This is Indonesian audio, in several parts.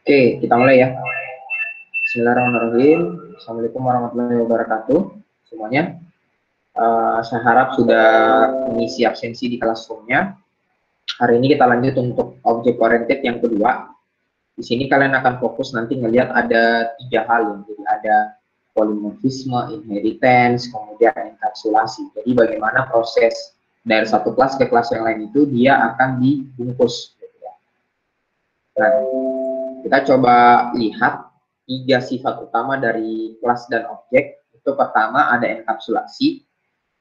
Oke, kita mulai ya. Bismillahirrahmanirrahim. Assalamualaikum warahmatullahi wabarakatuh semuanya. Saya harap sudah mengisi absensi di Classroom-nya. Hari ini kita lanjut untuk object oriented yang kedua. Di sini kalian akan fokus nanti ngelihat ada 3 hal ya. Jadi ada polymorphisme, inheritance, kemudian enkapsulasi. Jadi bagaimana proses dari satu kelas ke kelas yang lain itu dia akan dibungkus. Nah, kita coba lihat 3 sifat utama dari kelas dan objek. Itu pertama ada enkapsulasi,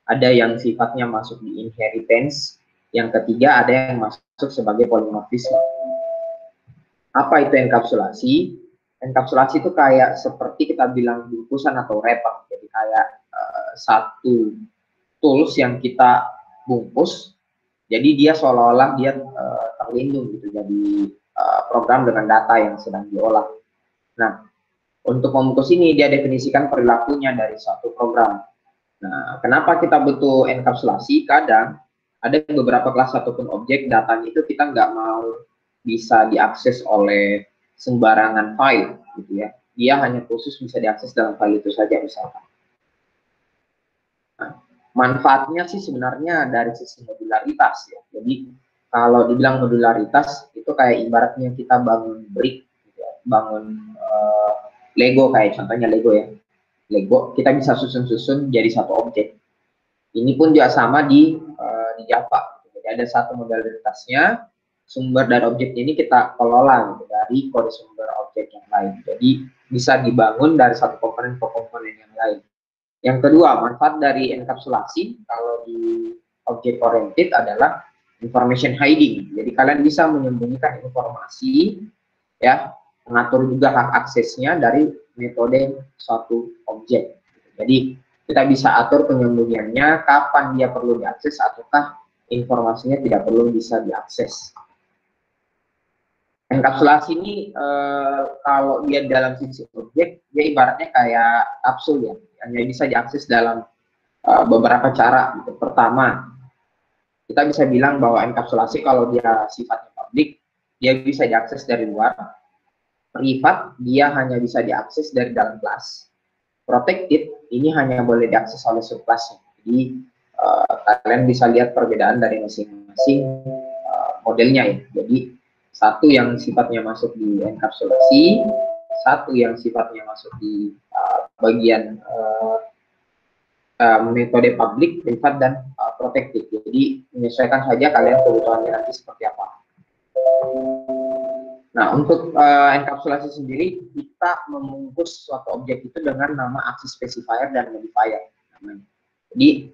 ada yang sifatnya masuk di inheritance, yang ketiga ada yang masuk sebagai polymorphisme. Apa itu enkapsulasi? Enkapsulasi itu kayak seperti kita bilang bungkusan atau wrapper. Jadi kayak satu tools yang kita bungkus, jadi dia seolah-olah dia terlindung gitu, jadi program dengan data yang sedang diolah. Nah, untuk membungkus ini dia definisikan perilakunya dari suatu program. Nah, kenapa kita butuh enkapsulasi? Kadang ada beberapa kelas ataupun objek datanya itu kita nggak mau bisa diakses oleh sembarangan file, gitu ya. Dia hanya khusus bisa diakses dalam file itu saja misalkan. Nah, manfaatnya sih sebenarnya dari sisi modularitas ya. Jadi kalau dibilang modularitas itu kayak ibaratnya kita bangun brick, gitu ya, bangun Lego, kayak contohnya Lego ya. Lego kita bisa susun-susun jadi satu objek. Ini pun juga sama di Java. Jadi ada satu modalitasnya, sumber dari objek ini kita kelola gitu, dari kode sumber objek yang lain. Jadi bisa dibangun dari satu komponen ke komponen yang lain. Yang kedua, manfaat dari enkapsulasi kalau di object oriented adalah information hiding. Jadi kalian bisa menyembunyikan informasi ya, mengatur juga hak aksesnya dari metode suatu objek. Jadi kita bisa atur penyembunyiannya, kapan dia perlu diakses ataukah informasinya tidak perlu bisa diakses. Enkapsulasi ini kalau dia dalam sisi objek, dia ibaratnya kayak kapsul ya, hanya bisa diakses dalam beberapa cara. Gitu. Pertama, kita bisa bilang bahwa enkapsulasi kalau dia sifatnya publik, dia bisa diakses dari luar. Privat, dia hanya bisa diakses dari dalam kelas. Protected, ini hanya boleh diakses oleh subkelasnya. Jadi, kalian bisa lihat perbedaan dari masing-masing modelnya ya. Jadi, satu yang sifatnya masuk di enkapsulasi, satu yang sifatnya masuk di bagian metode public, privat, dan protected. Jadi, menyesuaikan saja kalian kebutuhannya nanti seperti apa. Nah, untuk enkapsulasi sendiri, kita membungkus suatu objek itu dengan nama access specifier dan modifier. Jadi,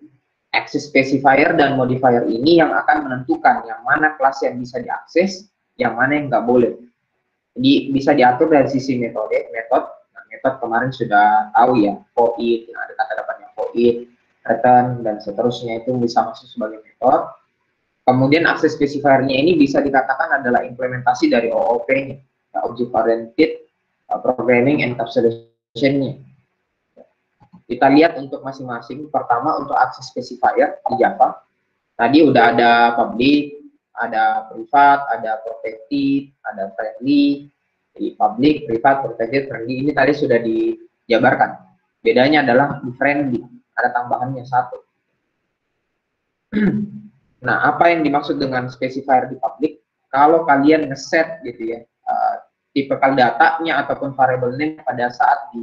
access specifier dan modifier ini yang akan menentukan yang mana kelas yang bisa diakses, yang mana yang nggak boleh. Jadi, bisa diatur dari sisi metode. Nah, metode kemarin sudah tahu ya, void, yang ada kata depannya void, return, dan seterusnya itu bisa masuk sebagai metode. Kemudian akses specifier-nya ini bisa dikatakan adalah implementasi dari OOP, Object Oriented Programming Encapsulation-nya. Kita lihat untuk masing-masing. Pertama untuk akses specifier di Java. Tadi udah ada public, ada privat, ada protected, ada friendly. Jadi public, privat, protected, friendly ini tadi sudah dijabarkan. Bedanya adalah di friendly, ada tambahannya satu. Nah, apa yang dimaksud dengan specifier di public? Kalau kalian ngeset gitu ya, tipe datanya ataupun variable name pada saat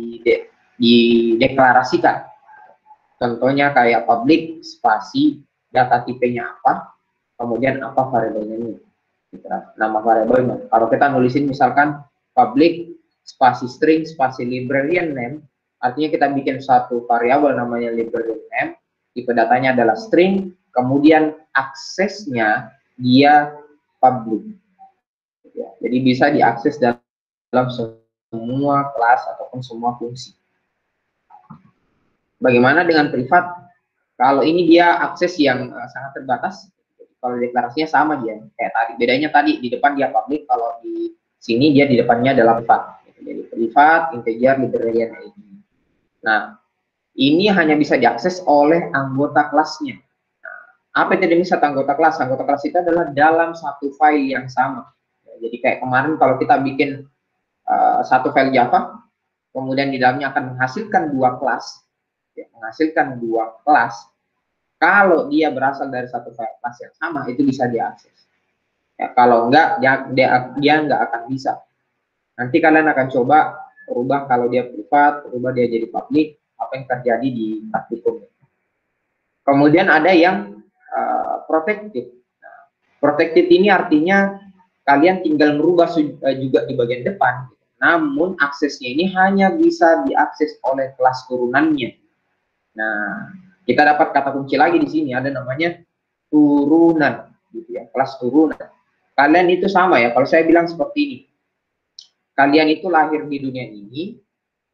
dideklarasikan. Contohnya kayak public, spasi, data tipenya apa, kemudian apa variable name-nya. Gitu, nama variabelnya. Kalau kita nulisin misalkan public, spasi string, spasi librarian name, artinya kita bikin satu variabel namanya librarian name, tipe datanya adalah string, kemudian aksesnya dia public. Ya, jadi bisa diakses dalam semua kelas ataupun semua fungsi. Bagaimana dengan privat? Kalau ini dia akses yang sangat terbatas. Kalau deklarasinya sama dia, kayak tadi. Bedanya tadi di depan dia public, kalau di sini dia di depannya adalah privat. Jadi privat, integer, librarian ID. Nah, ini hanya bisa diakses oleh anggota kelasnya. Apa itu definisi satu anggota kelas? Anggota kelas itu adalah dalam satu file yang sama. Jadi kayak kemarin kalau kita bikin satu file Java, kemudian di dalamnya akan menghasilkan dua kelas, ya, menghasilkan dua kelas. Kalau dia berasal dari satu file kelas yang sama, itu bisa diakses. Ya, kalau enggak, dia enggak akan bisa. Nanti kalian akan coba rubah, kalau dia privat, rubah dia jadi public, apa yang terjadi di praktikum. Kemudian ada yang protected. Nah, protected ini artinya kalian tinggal merubah juga di bagian depan, namun aksesnya ini hanya bisa diakses oleh kelas turunannya. Nah, kita dapat kata kunci lagi di sini, ada namanya turunan, gitu ya, kelas turunan. Kalian itu sama ya, kalau saya bilang seperti ini, kalian itu lahir di dunia ini,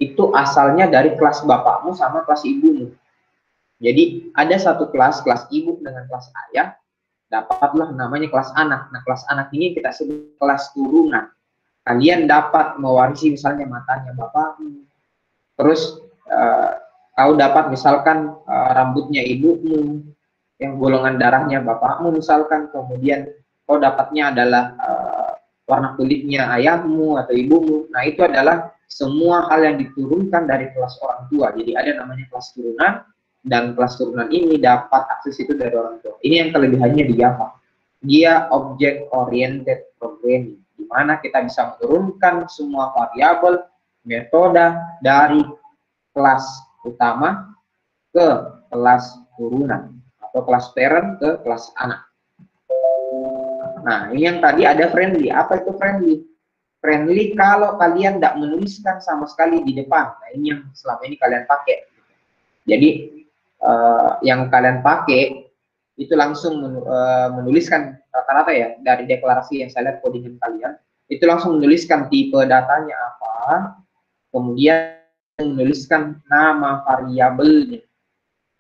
itu asalnya dari kelas bapakmu sama kelas ibumu. Jadi ada satu kelas ibu dengan kelas ayah, dapatlah namanya kelas anak. Nah, kelas anak ini kita sebut kelas turunan. Kalian dapat mewarisi misalnya matanya bapakmu, terus kau dapat misalkan rambutnya ibumu, yang golongan darahnya bapakmu misalkan, kemudian kau dapatnya adalah warna kulitnya ayahmu atau ibumu. Nah, itu adalah semua hal yang diturunkan dari kelas orang tua. Jadi ada namanya kelas turunan, dan kelas turunan ini dapat akses itu dari orang tua. Ini yang kelebihannya di Java. Dia object oriented programming, di mana kita bisa menurunkan semua variabel metode dari kelas utama ke kelas turunan, atau kelas parent ke kelas anak. Nah, ini yang tadi ada friendly. Apa itu friendly? Friendly kalau kalian tidak menuliskan sama sekali di depan. Nah, ini yang selama ini kalian pakai. Jadi yang kalian pakai itu langsung menuliskan rata-rata ya, dari deklarasi yang saya lihat codingan kalian, itu langsung menuliskan tipe datanya apa, kemudian menuliskan nama variabelnya.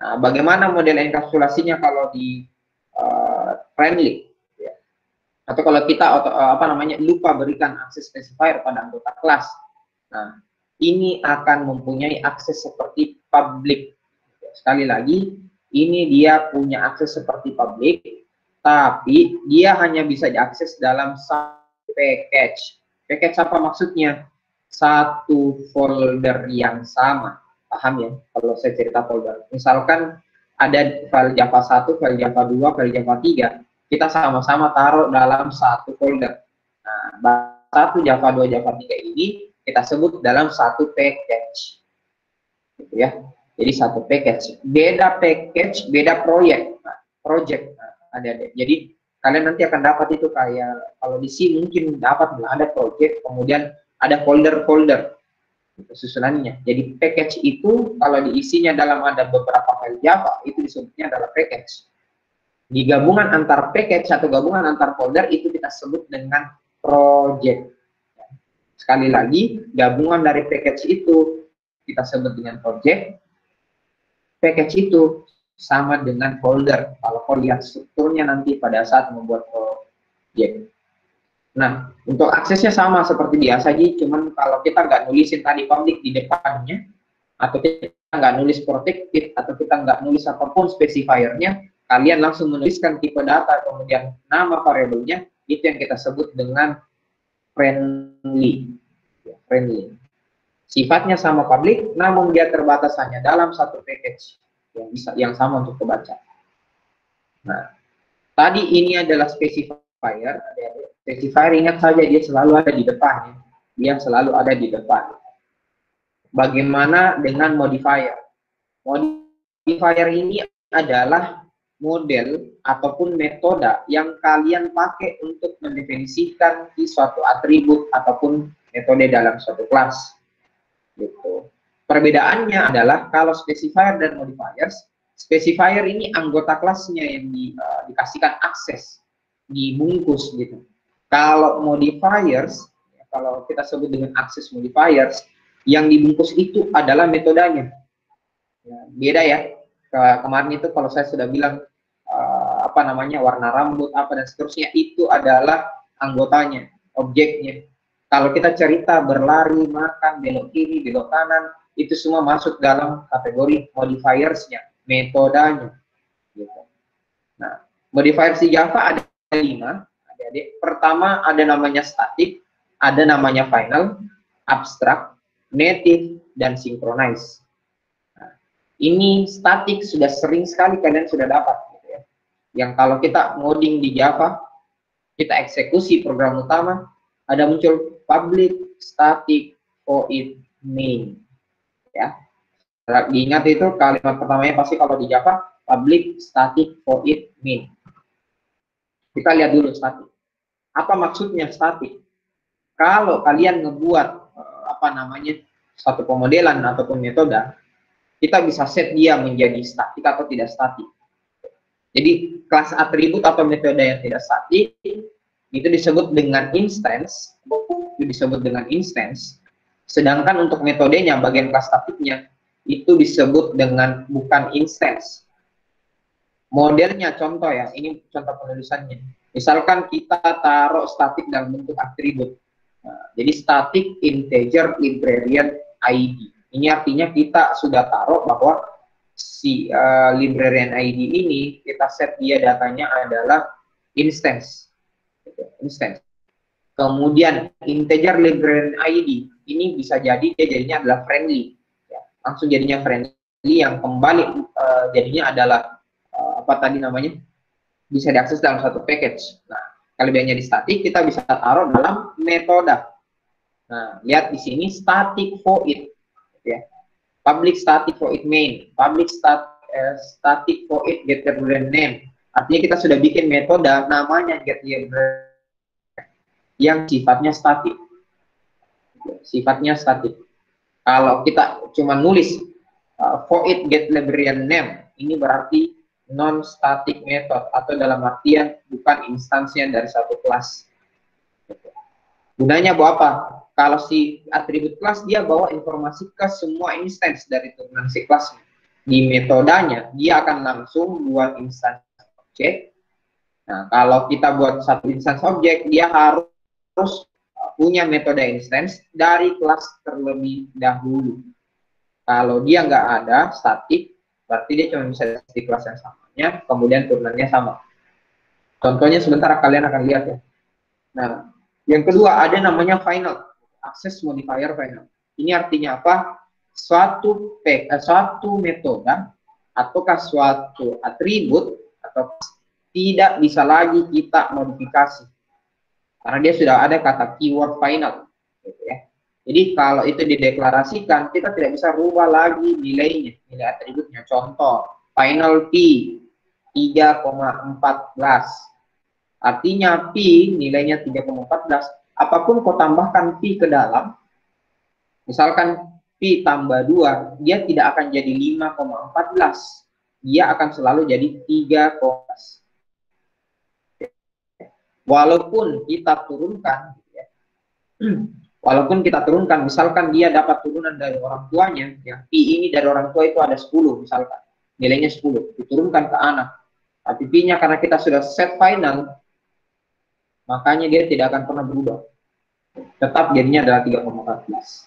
Nah, bagaimana model enkapsulasinya kalau di friendly? Ya. Atau kalau kita lupa berikan akses specifier pada anggota kelas. Nah, ini akan mempunyai akses seperti public. Sekali lagi, ini dia punya akses seperti public, tapi dia hanya bisa diakses dalam satu package. Package apa maksudnya? Satu folder yang sama. Paham ya? Kalau saya cerita folder. Misalkan ada file Java 1, file Java 2, file Java 3. Kita sama-sama taruh dalam satu folder. Nah, satu Java 2, Java 3 ini kita sebut dalam satu package. Gitu ya. Jadi satu package, beda package, beda proyek, project, ada. Jadi kalian nanti akan dapat itu kayak kalau di C mungkin dapat ada project, kemudian ada folder-folder susunannya. Jadi package itu kalau diisinya dalam ada beberapa file Java itu disebutnya adalah package. Di gabungan antar package atau gabungan antar folder itu kita sebut dengan project. Sekali lagi, gabungan dari package itu kita sebut dengan project. Package itu sama dengan folder. Kalau kau lihat strukturnya nanti pada saat membuat project. Nah, untuk aksesnya sama seperti biasa aja, cuman kalau kita nggak nulisin tadi public di depannya, atau kita nggak nulis protected, atau kita nggak nulis apapun specifiernya, kalian langsung menuliskan tipe data, kemudian nama variabelnya, itu yang kita sebut dengan friendly. Friendly. Sifatnya sama public, namun dia terbatas hanya dalam satu package yang sama untuk kebaca. Nah, tadi ini adalah specifier. Specifier ingat saja dia selalu ada di depan. Dia selalu ada di depan. Bagaimana dengan modifier? Modifier ini adalah model ataupun metode yang kalian pakai untuk mendefinisikan di suatu atribut ataupun metode dalam suatu kelas. Gitu. Perbedaannya adalah kalau specifier dan modifiers, specifier ini anggota kelasnya yang dikasihkan akses, dibungkus gitu. Kalau modifiers, kalau kita sebut dengan akses modifiers, yang dibungkus itu adalah metodenya. Ya, beda ya. Kemarin itu kalau saya sudah bilang warna rambut apa dan seterusnya, itu adalah anggotanya, objeknya. Kalau kita cerita berlari, makan, belok kiri, belok kanan, itu semua masuk dalam kategori modifiersnya, metodenya. Gitu. Nah, modifiers di Java ada 5. Pertama ada namanya static, ada namanya final, abstrak, native, dan synchronize. Nah, ini statik sudah sering sekali kalian sudah dapat. Gitu ya. Yang kalau kita ngoding di Java, kita eksekusi program utama, ada muncul public static void main. Ya, diingat itu kalimat pertamanya pasti kalau di Java public static void main. Kita lihat dulu static. Apa maksudnya static? Kalau kalian ngebuat satu pemodelan ataupun metode, kita bisa set dia menjadi statik atau tidak statik. Jadi kelas atribut atau metode yang tidak statik itu disebut dengan instance, sedangkan untuk metodenya bagian kelas statiknya itu disebut dengan bukan instance. Modelnya contoh ya, ini contoh penulisannya. Misalkan kita taruh statik dalam bentuk atribut. Nah, jadi static integer librarian ID. Ini artinya kita sudah taruh bahwa si librarian ID ini kita set dia datanya adalah instance. Kemudian integer librarian ID ini bisa jadi dia jadinya adalah friendly. Ya, langsung jadinya friendly yang kembali jadinya adalah bisa diakses dalam satu package. Nah, kelebihannya di static kita bisa taruh dalam metode. Nah, lihat di sini static void, ya. Public static void main, public static void get librarian name. Artinya kita sudah bikin metode namanya get librarian yang sifatnya static. Kalau kita cuma nulis void get librarian name, ini berarti non-static method atau dalam artian bukan instansinya dari satu kelas. Gunanya buat apa? Kalau si atribut kelas dia bawa informasi ke semua instance dari turunan si kelasnya. Di metodenya dia akan langsung buat instance objek. Nah, kalau kita buat satu instance objek, dia harus punya metode instance dari kelas terlebih dahulu. Kalau dia nggak ada statik, berarti dia cuma bisa di kelas yang samanya, kemudian turunannya sama. Contohnya sebentar kalian akan lihat ya. Nah, yang kedua ada namanya final, access modifier final. Ini artinya apa? Suatu metode ataukah suatu atribut atau tidak bisa lagi kita modifikasi karena dia sudah ada kata keyword final, gitu ya. Jadi kalau itu dideklarasikan, kita tidak bisa rubah lagi nilainya, nilai atributnya. Contoh, final P 3,14. Artinya P nilainya 3,14. Apapun kau tambahkan P ke dalam, misalkan P tambah 2, dia tidak akan jadi 5,14. Dia akan selalu jadi 3,14. Walaupun kita turunkan, ya, misalkan dia dapat turunan dari orang tuanya, ya, P ini dari orang tua itu ada 10, misalkan, nilainya 10, diturunkan ke anak. Tapi P-nya karena kita sudah set final, makanya dia tidak akan pernah berubah. Tetap jadinya adalah 3,14.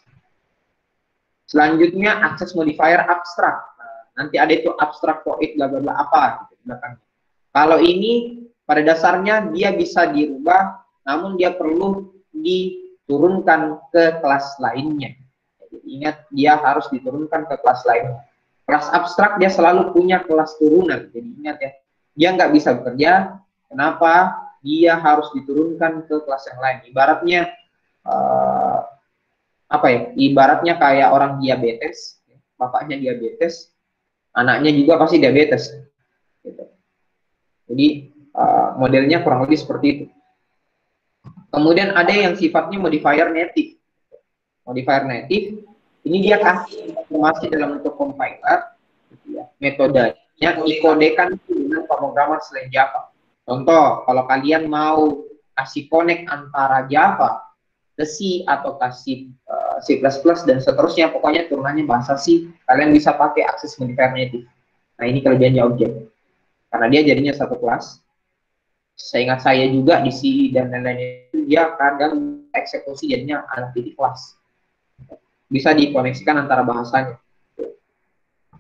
Selanjutnya, access modifier abstrak. Nah, nanti ada itu abstrak void, bla bla bla apa, gitu, belakangnya. Kalau ini, pada dasarnya dia bisa dirubah, namun dia perlu diturunkan ke kelas lainnya. Jadi ingat, dia harus diturunkan ke kelas lainnya. Kelas abstrak dia selalu punya kelas turunan. Jadi ingat ya, dia nggak bisa bekerja. Kenapa? Dia harus diturunkan ke kelas yang lain. Ibaratnya Ibaratnya kayak orang diabetes, bapaknya diabetes, anaknya juga pasti diabetes. Gitu. Jadi modelnya kurang lebih seperti itu. Kemudian ada yang sifatnya modifier native. Modifier native, ini dia kasih informasi dalam bentuk compiler, gitu ya. Metodenya dikodekan dengan pemrograman selain Java. Contoh, kalau kalian mau kasih connect antara Java ke C atau kasih C++ dan seterusnya, pokoknya turunannya bahasa C, kalian bisa pakai access modifier native. Nah, ini kelebihannya objek. Karena dia jadinya satu kelas. Seingat saya juga di C dan lain-lainnya, dia kadang eksekusi jadinya anak titik kelas. Bisa dikoneksikan antara bahasanya.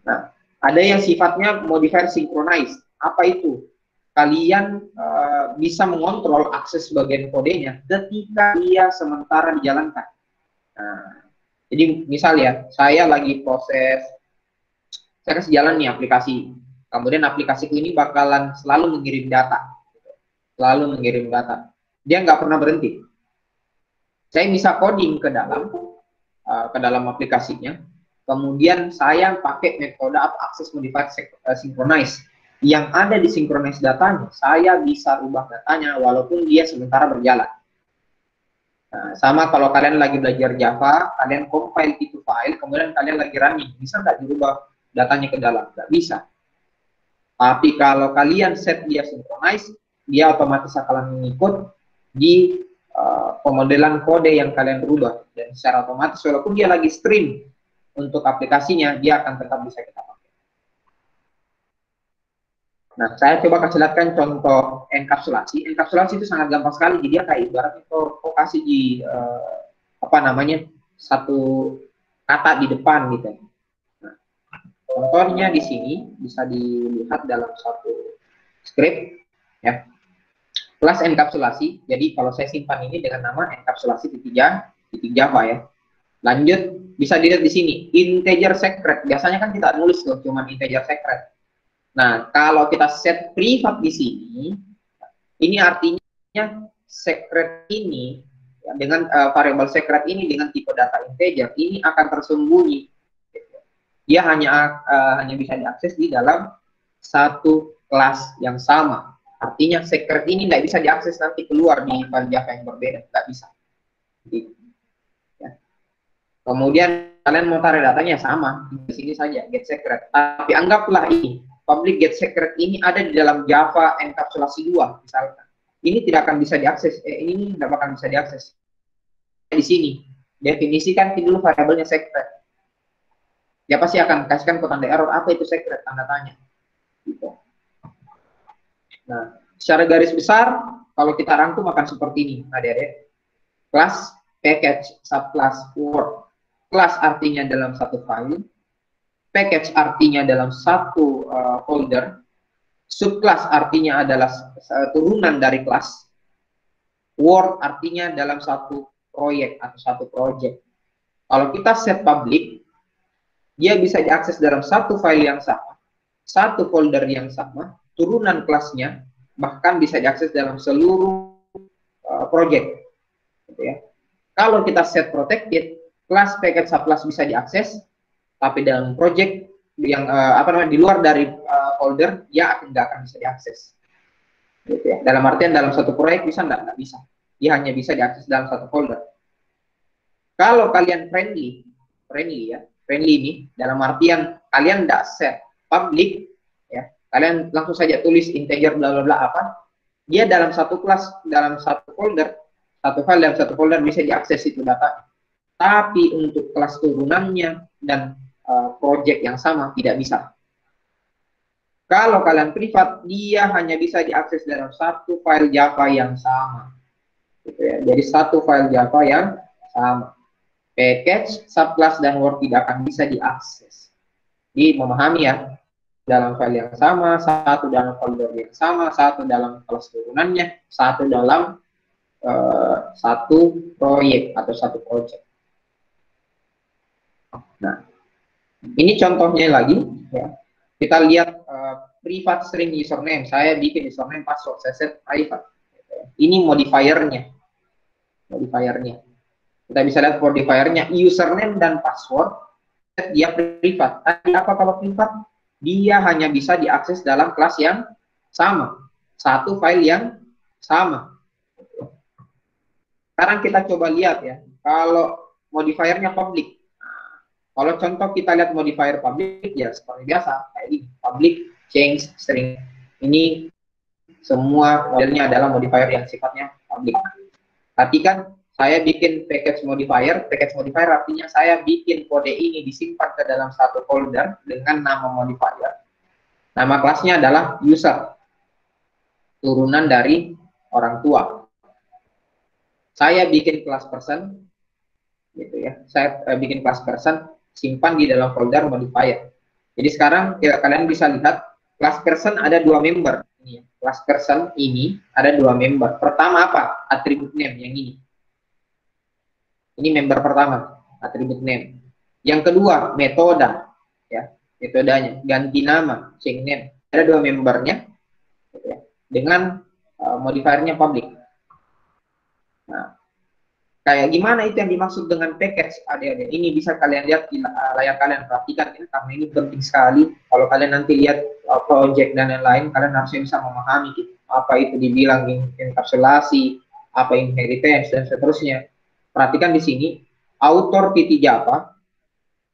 Nah, ada yang sifatnya modifier synchronize. Apa itu? Kalian bisa mengontrol akses bagian kodenya ketika dia sementara dijalankan. Nah, jadi misal ya, saya lagi proses, saya kasih jalan nih aplikasi, kemudian aplikasiku ini bakalan selalu mengirim data, selalu mengirim data. Dia nggak pernah berhenti. Saya bisa coding ke dalam aplikasinya. Kemudian saya pakai metode access modified synchronize. Yang ada di synchronize datanya, saya bisa ubah datanya walaupun dia sementara berjalan. Nah, sama kalau kalian lagi belajar Java, kalian compile itu file, kemudian kalian lagi running, bisa nggak dirubah datanya ke dalam? Nggak bisa. Tapi kalau kalian set dia synchronize, dia otomatis akan mengikut di pemodelan kode yang kalian rubah, dan secara otomatis walaupun dia lagi stream untuk aplikasinya, dia akan tetap bisa kita pakai. Nah, saya coba kasih lihatkan contoh enkapsulasi. Enkapsulasi itu sangat gampang sekali. Jadi dia kayak ibaratnya kok kasih di apa namanya, satu kata di depan gitu. Nah, contohnya di sini bisa dilihat dalam satu script ya. Kelas enkapsulasi. Jadi kalau saya simpan ini dengan nama enkapsulasi titik Java ya. Lanjut, bisa dilihat di sini integer secret. Biasanya kan kita nulis tuh cuma integer secret. Nah, kalau kita set privat di sini, ini artinya secret ini ya, dengan variable secret ini dengan tipe data integer ini akan tersembunyi. Dia hanya bisa diakses di dalam satu kelas yang sama. Artinya secret ini tidak bisa diakses nanti keluar di file Java yang berbeda, nggak bisa. Jadi, ya. Kemudian kalian mau tarik datanya sama, di sini saja get secret. Tapi anggaplah ini public get secret ini ada di dalam Java enkapsulasi 2 misalkan. Ini tidak akan bisa diakses. Ini tidak akan bisa diakses. Di sini definisikan dulu variabelnya secret. Dia pasti akan kasihkan tanda error, apa itu secret, tanda tanya. Gitu. Nah, secara garis besar, kalau kita rangkum akan seperti ini, adik-adik. Class, package, subclass, word. Class artinya dalam satu file, package artinya dalam satu folder, subclass artinya adalah turunan dari kelas, word artinya dalam satu proyek atau satu project. Kalau kita set public, dia bisa diakses dalam satu file yang sama, satu folder yang sama, turunan kelasnya, bahkan bisa diakses dalam seluruh project. Gitu ya. Kalau kita set protected, kelas, package, subclass bisa diakses, tapi dalam project yang di luar dari folder, dia nggak akan bisa diakses. Gitu ya. Dalam artian dalam satu proyek bisa nggak bisa. Dia hanya bisa diakses dalam satu folder. Kalau kalian friendly ya, friendly ini dalam artian kalian nggak set public ya, kalian langsung saja tulis integer bla bla bla apa, dia dalam satu kelas, dalam satu folder, satu file dalam satu folder bisa diakses itu data. Tapi untuk kelas turunannya dan project yang sama tidak bisa. Kalau kalian privat, dia hanya bisa diakses dalam satu file Java yang sama. Gitu ya. Jadi satu file Java yang sama. Package, subclass, dan word tidak akan bisa diakses. Jadi memahami ya, dalam file yang sama, satu dalam folder yang sama, satu dalam kelas turunannya, satu dalam satu proyek atau satu project. Nah, ini contohnya lagi ya. Kita lihat private string username. Saya bikin username password, saya set private. Ini modifiernya. Kita bisa lihat modifiernya username dan password. Dia privat. Tapi apa kalau privat? Dia hanya bisa diakses dalam kelas yang sama, satu file yang sama. Sekarang kita coba lihat ya. Kalau modifiernya public. Kalau contoh kita lihat modifier public ya seperti biasa kayak ini, public change string. Ini semua modelnya adalah modifier yang sifatnya public. Perhatikan saya bikin package modifier artinya saya bikin kode ini disimpan ke dalam satu folder dengan nama modifier. Nama kelasnya adalah user, turunan dari orang tua. Saya bikin kelas person, gitu ya. Saya bikin kelas person, simpan di dalam folder modifier. Jadi sekarang ya, kalian bisa lihat kelas person ada dua member. Ini, kelas person ini ada dua member. Pertama apa? Atribut name yang ini. Ini member pertama, atribut name. Yang kedua, metoda, ya, metodanya, ganti nama, change name. Ada dua membernya, ya, dengan modifiernya public. Nah, kayak gimana itu yang dimaksud dengan package, adik-adik? Ini bisa kalian lihat di layar kalian, perhatikan ini, karena ini penting sekali. Kalau kalian nanti lihat project dan lain-lain, kalian harusnya bisa memahami gitu, apa itu dibilang enkapsulasi, apa inheritance, dan seterusnya. Perhatikan di sini, author titik Java.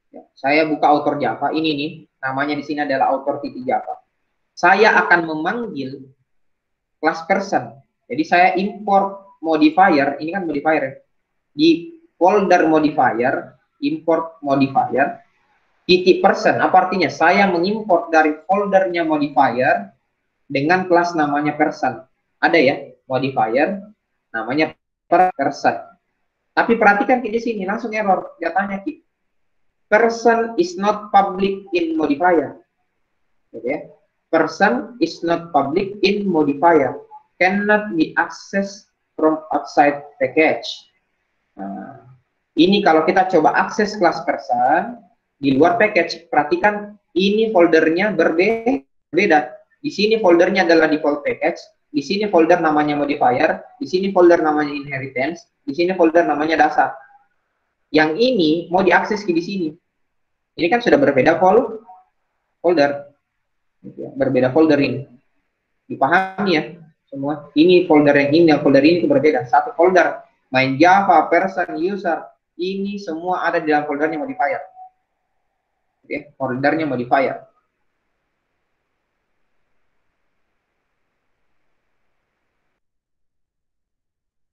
Ya, saya buka author Java, ini nih, namanya di sini adalah author titik Java. Saya akan memanggil class person. Jadi saya import modifier, ini kan modifier, di folder modifier, import modifier, titik person. Apa artinya? Saya mengimport dari foldernya modifier dengan kelas namanya person. Ada ya, modifier namanya person. Tapi perhatikan di sini, langsung error. Dia tanya, person is not public in modifier. Gitu ya. Person is not public in modifier. Cannot be accessed from outside package. Nah, ini kalau kita coba akses kelas person di luar package, perhatikan ini foldernya berbeda. Di sini foldernya adalah default package, di sini folder namanya modifier, di sini folder namanya inheritance, di sini folder namanya dasar. Yang ini mau diakses di sini. Ini kan sudah berbeda folder. Berbeda folder ini. Dipahami ya semua. Ini folder yang ini, yang folder ini itu berbeda. Satu folder main Java, person, user, ini semua ada di dalam foldernya modifier. Oke, foldernya modifier.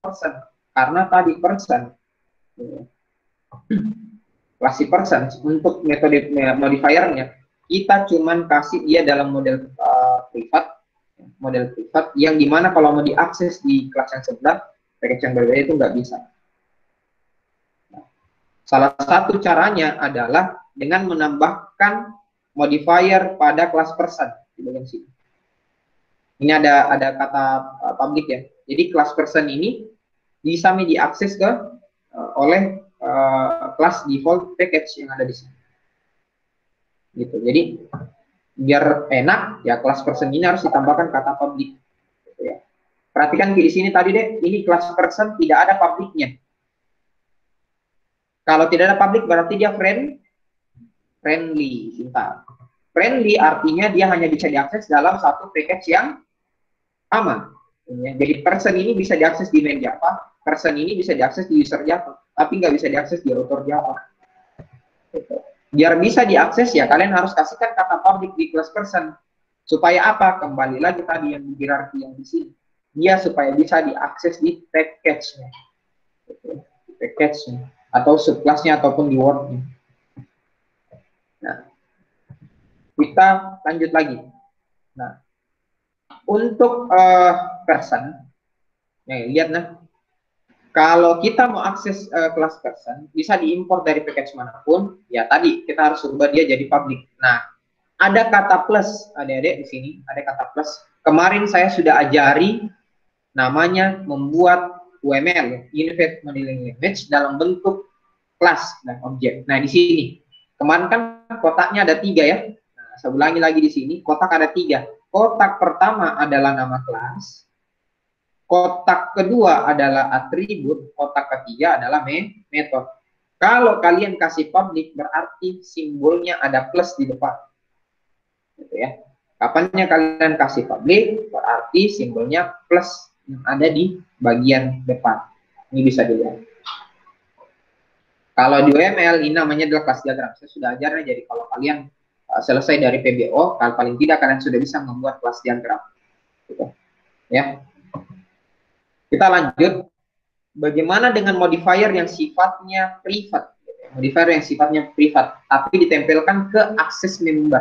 Person, karena tadi person, klasi person untuk metode modifiernya kita cuman kasih dia dalam model privat, yang dimana kalau mau diakses di kelas yang sebelah, package yang berbeda itu nggak bisa. Salah satu caranya adalah dengan menambahkan modifier pada kelas person di bagian sini. Ini ada kata public ya. Jadi kelas person ini bisa diakses oleh kelas default package yang ada di sini. Gitu. Jadi biar enak ya, kelas person ini harus ditambahkan kata public. Gitu ya. Perhatikan di sini tadi deh, ini kelas person tidak ada publiknya. Kalau tidak ada public berarti dia friendly. Friendly artinya dia hanya bisa diakses dalam satu package yang aman. Jadi person ini bisa diakses di main Java, person ini bisa diakses di user Java, tapi nggak bisa diakses di author Java. Biar bisa diakses ya kalian harus kasihkan kata public di class person. Supaya apa? Kembali lagi tadi yang hierarki yang di sini. Dia supaya bisa diakses di package-nya. Package-nya atau subclass-nya ataupun di word-nya. Nah, kita lanjut lagi. Nah, untuk person, lihat nah, kalau kita mau akses kelas person, bisa diimport dari package manapun. Ya tadi kita harus ubah dia jadi public. Nah, ada kata plus, adik-adik di sini ada kata plus. Kemarin saya sudah ajari namanya membuat UML, Unified Modeling Language, dalam bentuk kelas dan objek. Nah di sini kemarin kan kotaknya ada 3 ya. Nah, saya ulangi lagi di sini, kotak ada 3. Kotak pertama adalah nama kelas, kotak kedua adalah atribut, kotak ketiga adalah metode. Kalau kalian kasih public berarti simbolnya ada plus di depan. Gitu ya. Kapannya kalian kasih public berarti simbolnya plus yang ada di bagian depan. Ini bisa dilihat. Kalau di UML ini namanya adalah kelas diagram. Saya sudah ajarnya, jadi kalau kalian selesai dari PBO, kalau paling tidak kalian sudah bisa membuat kelas diagram. Gitu. Ya. Kita lanjut. Bagaimana dengan modifier yang sifatnya privat? Modifier yang sifatnya privat, tapi ditempelkan ke akses member.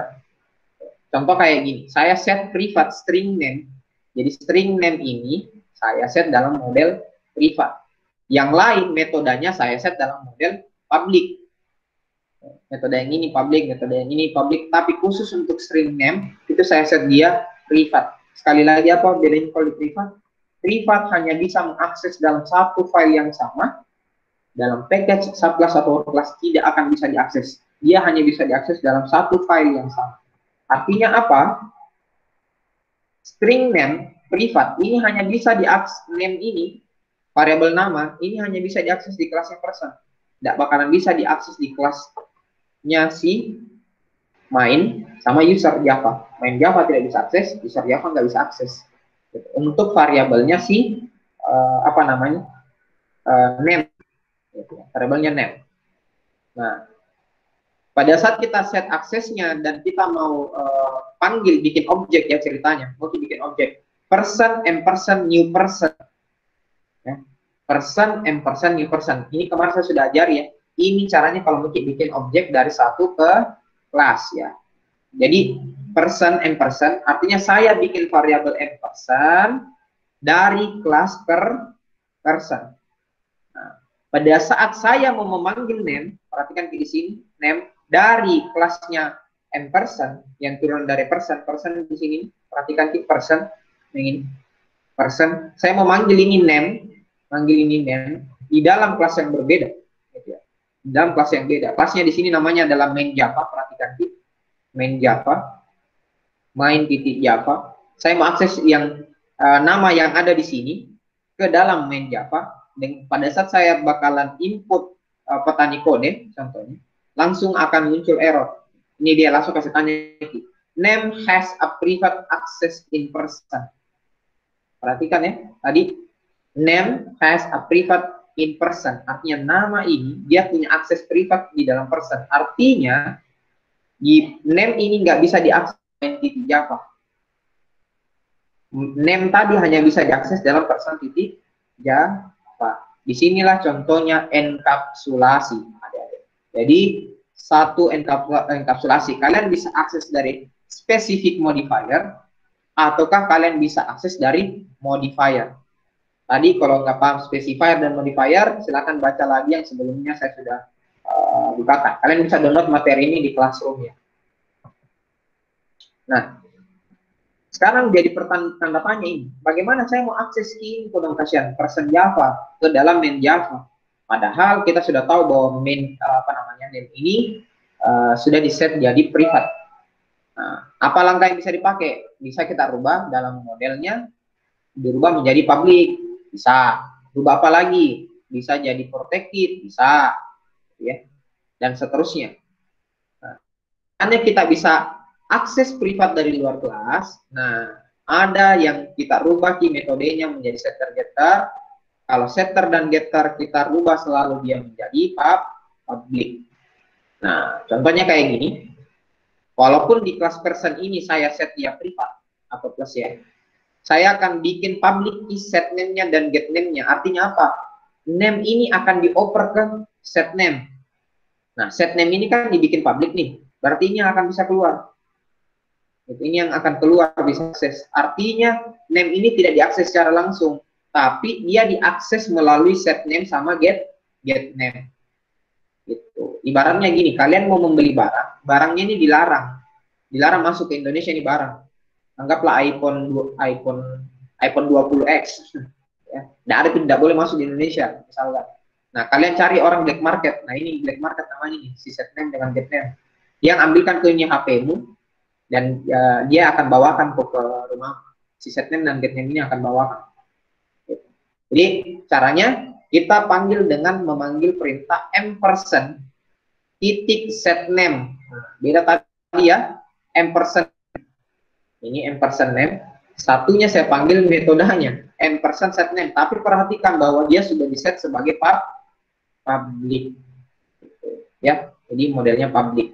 Contoh kayak gini, saya set privat string name. Jadi string name ini saya set dalam model privat. Yang lain metodenya saya set dalam model public. Metode yang ini public, metode yang ini public, tapi khusus untuk string name itu saya set dia privat. Sekali lagi apa bedanya kalau di privat? Privat hanya bisa mengakses dalam satu file yang sama, dalam package subclass atau kelas tidak akan bisa diakses. Dia hanya bisa diakses dalam satu file yang sama. Artinya apa? String name privat ini hanya bisa diakses, name ini, variabel nama, ini hanya bisa diakses di kelasnya person. Tidak bakalan bisa diakses di kelasnya si main sama user Java. Main Java tidak bisa akses, user Java nggak bisa akses. Untuk variabelnya si name, variabelnya name. Nah, pada saat kita set aksesnya dan kita mau panggil bikin objek ya ceritanya, mau bikin objek person person new person, ya. Person person new person. Ini kemarin saya sudah ajar ya. Ini caranya kalau bikin objek dari satu ke kelas ya. Jadi person person artinya saya bikin variabel person dari kelas per person. Nah, pada saat saya mau memanggil name, perhatikan di sini name dari kelasnya person yang turun dari person di sini, perhatikan di person ini person. Saya mau manggil ini name, di dalam kelas yang berbeda, gitu ya. Di dalam kelas yang beda. Kelasnya di sini namanya adalah main Java, perhatikan di main Java, main titik Java. Saya mau akses yang nama yang ada di sini ke dalam main Java. Dan pada saat saya bakalan input petani kode, contohnya, langsung akan muncul error. Ini dia langsung kasih tanya, name has a private access in person. Perhatikan ya, tadi name has a private in person. Artinya nama ini dia punya akses privat di dalam person. Artinya di name ini nggak bisa diakses di Java. Name tadi hanya bisa diakses dalam person titik Java. Disinilah contohnya enkapsulasi. Jadi satu enkapsulasi kalian bisa akses dari specific modifier ataukah kalian bisa akses dari modifier. Tadi kalau nggak paham specifier dan modifier, silakan baca lagi yang sebelumnya saya sudah bukakan. Kalian bisa download materi ini di Classroom ya. Nah, sekarang jadi tanda tanya ini, bagaimana saya mau akses key implementation person Java ke dalam main Java? Padahal kita sudah tahu bahwa main name ini sudah di-set jadi privat. Nah, apa langkah yang bisa dipakai? Bisa kita rubah dalam modelnya, dirubah menjadi public, bisa. Rubah apa lagi? Bisa jadi protected, bisa, ya, dan seterusnya. Nah, hanya kita bisa akses privat dari luar kelas. Nah, ada yang kita rubah key metodenya menjadi setter getter. Kalau setter dan getter kita rubah selalu dia menjadi public. Nah, contohnya kayak gini. Walaupun di kelas person ini saya set dia privat atau plus ya, saya akan bikin public key set name-nya dan get name-nya. Artinya apa? Name ini akan dioper ke set name. Nah, set name ini kan dibikin public nih. Berarti ini akan bisa keluar. Ini yang akan keluar bisa akses. Artinya name ini tidak diakses secara langsung, tapi dia diakses melalui set name sama get name. Gitu. Ibaratnya gini, kalian mau membeli barang, barangnya ini dilarang masuk ke Indonesia ini barang. Anggaplah iPhone 20X, ya, tidak boleh masuk di Indonesia, misalnya. Nah, kalian cari orang black market. Nah, ini black market namanya nih, si set name dengan get name. Yang ambilkan ke ini HP-mu dan dia akan bawakan ke rumah. Si set name dan get name ini akan bawakan. Jadi caranya kita panggil dengan memanggil perintah ampersand titik set name. Nah, beda tadi ya, ampersand ini ampersand name. Satunya saya panggil metodenya ampersand set name. Tapi perhatikan bahwa dia sudah diset sebagai public. Ya, jadi modelnya public.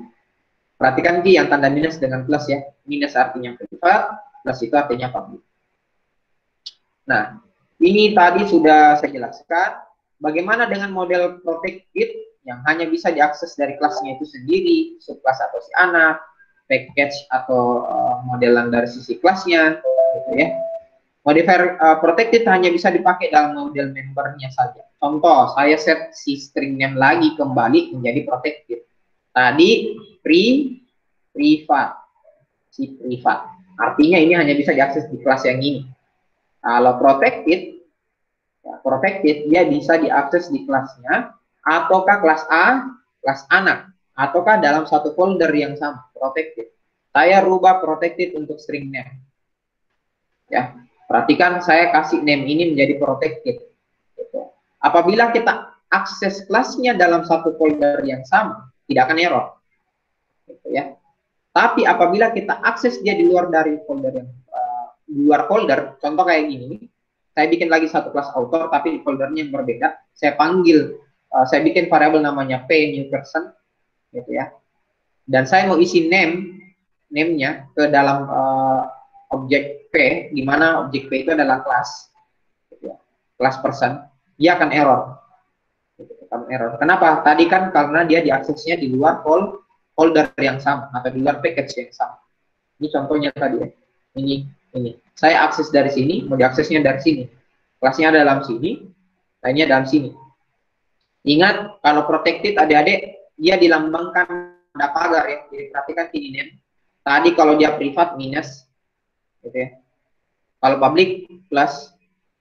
Perhatikan Ki yang tanda minus dengan plus ya. Minus artinya privat, plus itu artinya public. Nah, ini tadi sudah saya jelaskan. Bagaimana dengan model protected yang hanya bisa diakses dari kelasnya itu sendiri, subkelas atau si anak, package atau modelan dari sisi kelasnya, gitu ya. Modifier protected hanya bisa dipakai dalam model membernya saja. Contoh, saya set si string name lagi kembali menjadi protected. Tadi privat, si privat. Artinya ini hanya bisa diakses di kelas yang ini. Kalau protected, ya, protected dia bisa diakses di kelasnya ataukah kelas A, kelas anak, ataukah dalam satu folder yang sama, protected. Saya rubah protected untuk string name. Ya, perhatikan saya kasih name ini menjadi protected. Gitu. Apabila kita akses kelasnya dalam satu folder yang sama, tidak akan error. Gitu ya. Tapi apabila kita akses dia di luar dari folder yang di luar folder, contoh kayak gini, saya bikin lagi satu kelas author tapi di foldernya yang berbeda, saya panggil, saya bikin variabel namanya p new person, gitu ya. Dan saya mau isi name-nya ke dalam objek p, di mana objek p itu adalah kelas, gitu ya, kelas person, dia akan error. Gitu, akan error. Kenapa? Tadi kan karena dia diaksesnya di luar folder yang sama atau di luar package yang sama. Ini contohnya tadi ya. Ini. Saya akses dari sini, mau diaksesnya dari sini. Kelasnya ada dalam sini, lainnya dalam sini. Ingat, kalau protected adik-adik, dia dilambangkan tanda pagar ya. Jadi perhatikan ini nih. Tadi kalau dia privat minus, gitu ya. Kalau public plus,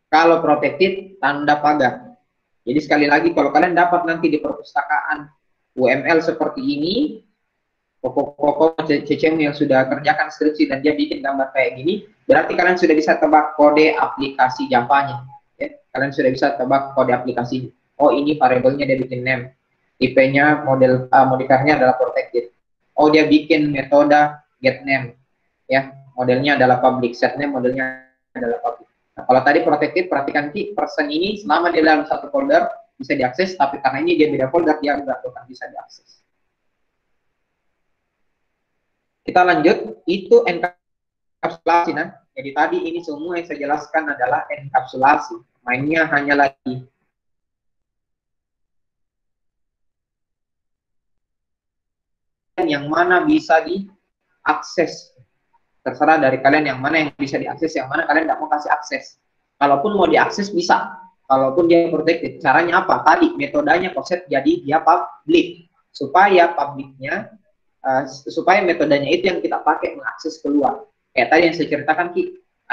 kalau protected tanda pagar. Jadi sekali lagi, kalau kalian dapat nanti di perpustakaan UML seperti ini, pokok-pokok CCM yang sudah kerjakan skripsi dan dia bikin gambar kayak gini, berarti kalian sudah bisa tebak kode aplikasi Java-nya. Ya. Kalian sudah bisa tebak kode aplikasi. Oh, ini variabelnya dia bikin name. IP-nya modifiernya adalah protected. Oh, dia bikin metode get name. Ya, modelnya adalah public. Set name modelnya adalah public. Nah, kalau tadi protected, perhatikan person ini selama dia dalam satu folder bisa diakses, tapi karena ini dia beda folder, dia nggak akan bisa diakses. Kita lanjut, itu enkapsulasi. Nah, jadi tadi ini semua yang saya jelaskan adalah enkapsulasi. Mainnya hanya lagi yang mana bisa diakses. Terserah dari kalian yang mana yang bisa diakses, yang mana kalian nggak mau kasih akses. Kalaupun mau diakses bisa. Kalaupun dia protected, caranya apa? Tadi metodenya konsep jadi dia public. Supaya publiknya supaya metodenya itu yang kita pakai mengakses keluar. Kayak tadi yang saya ceritakan,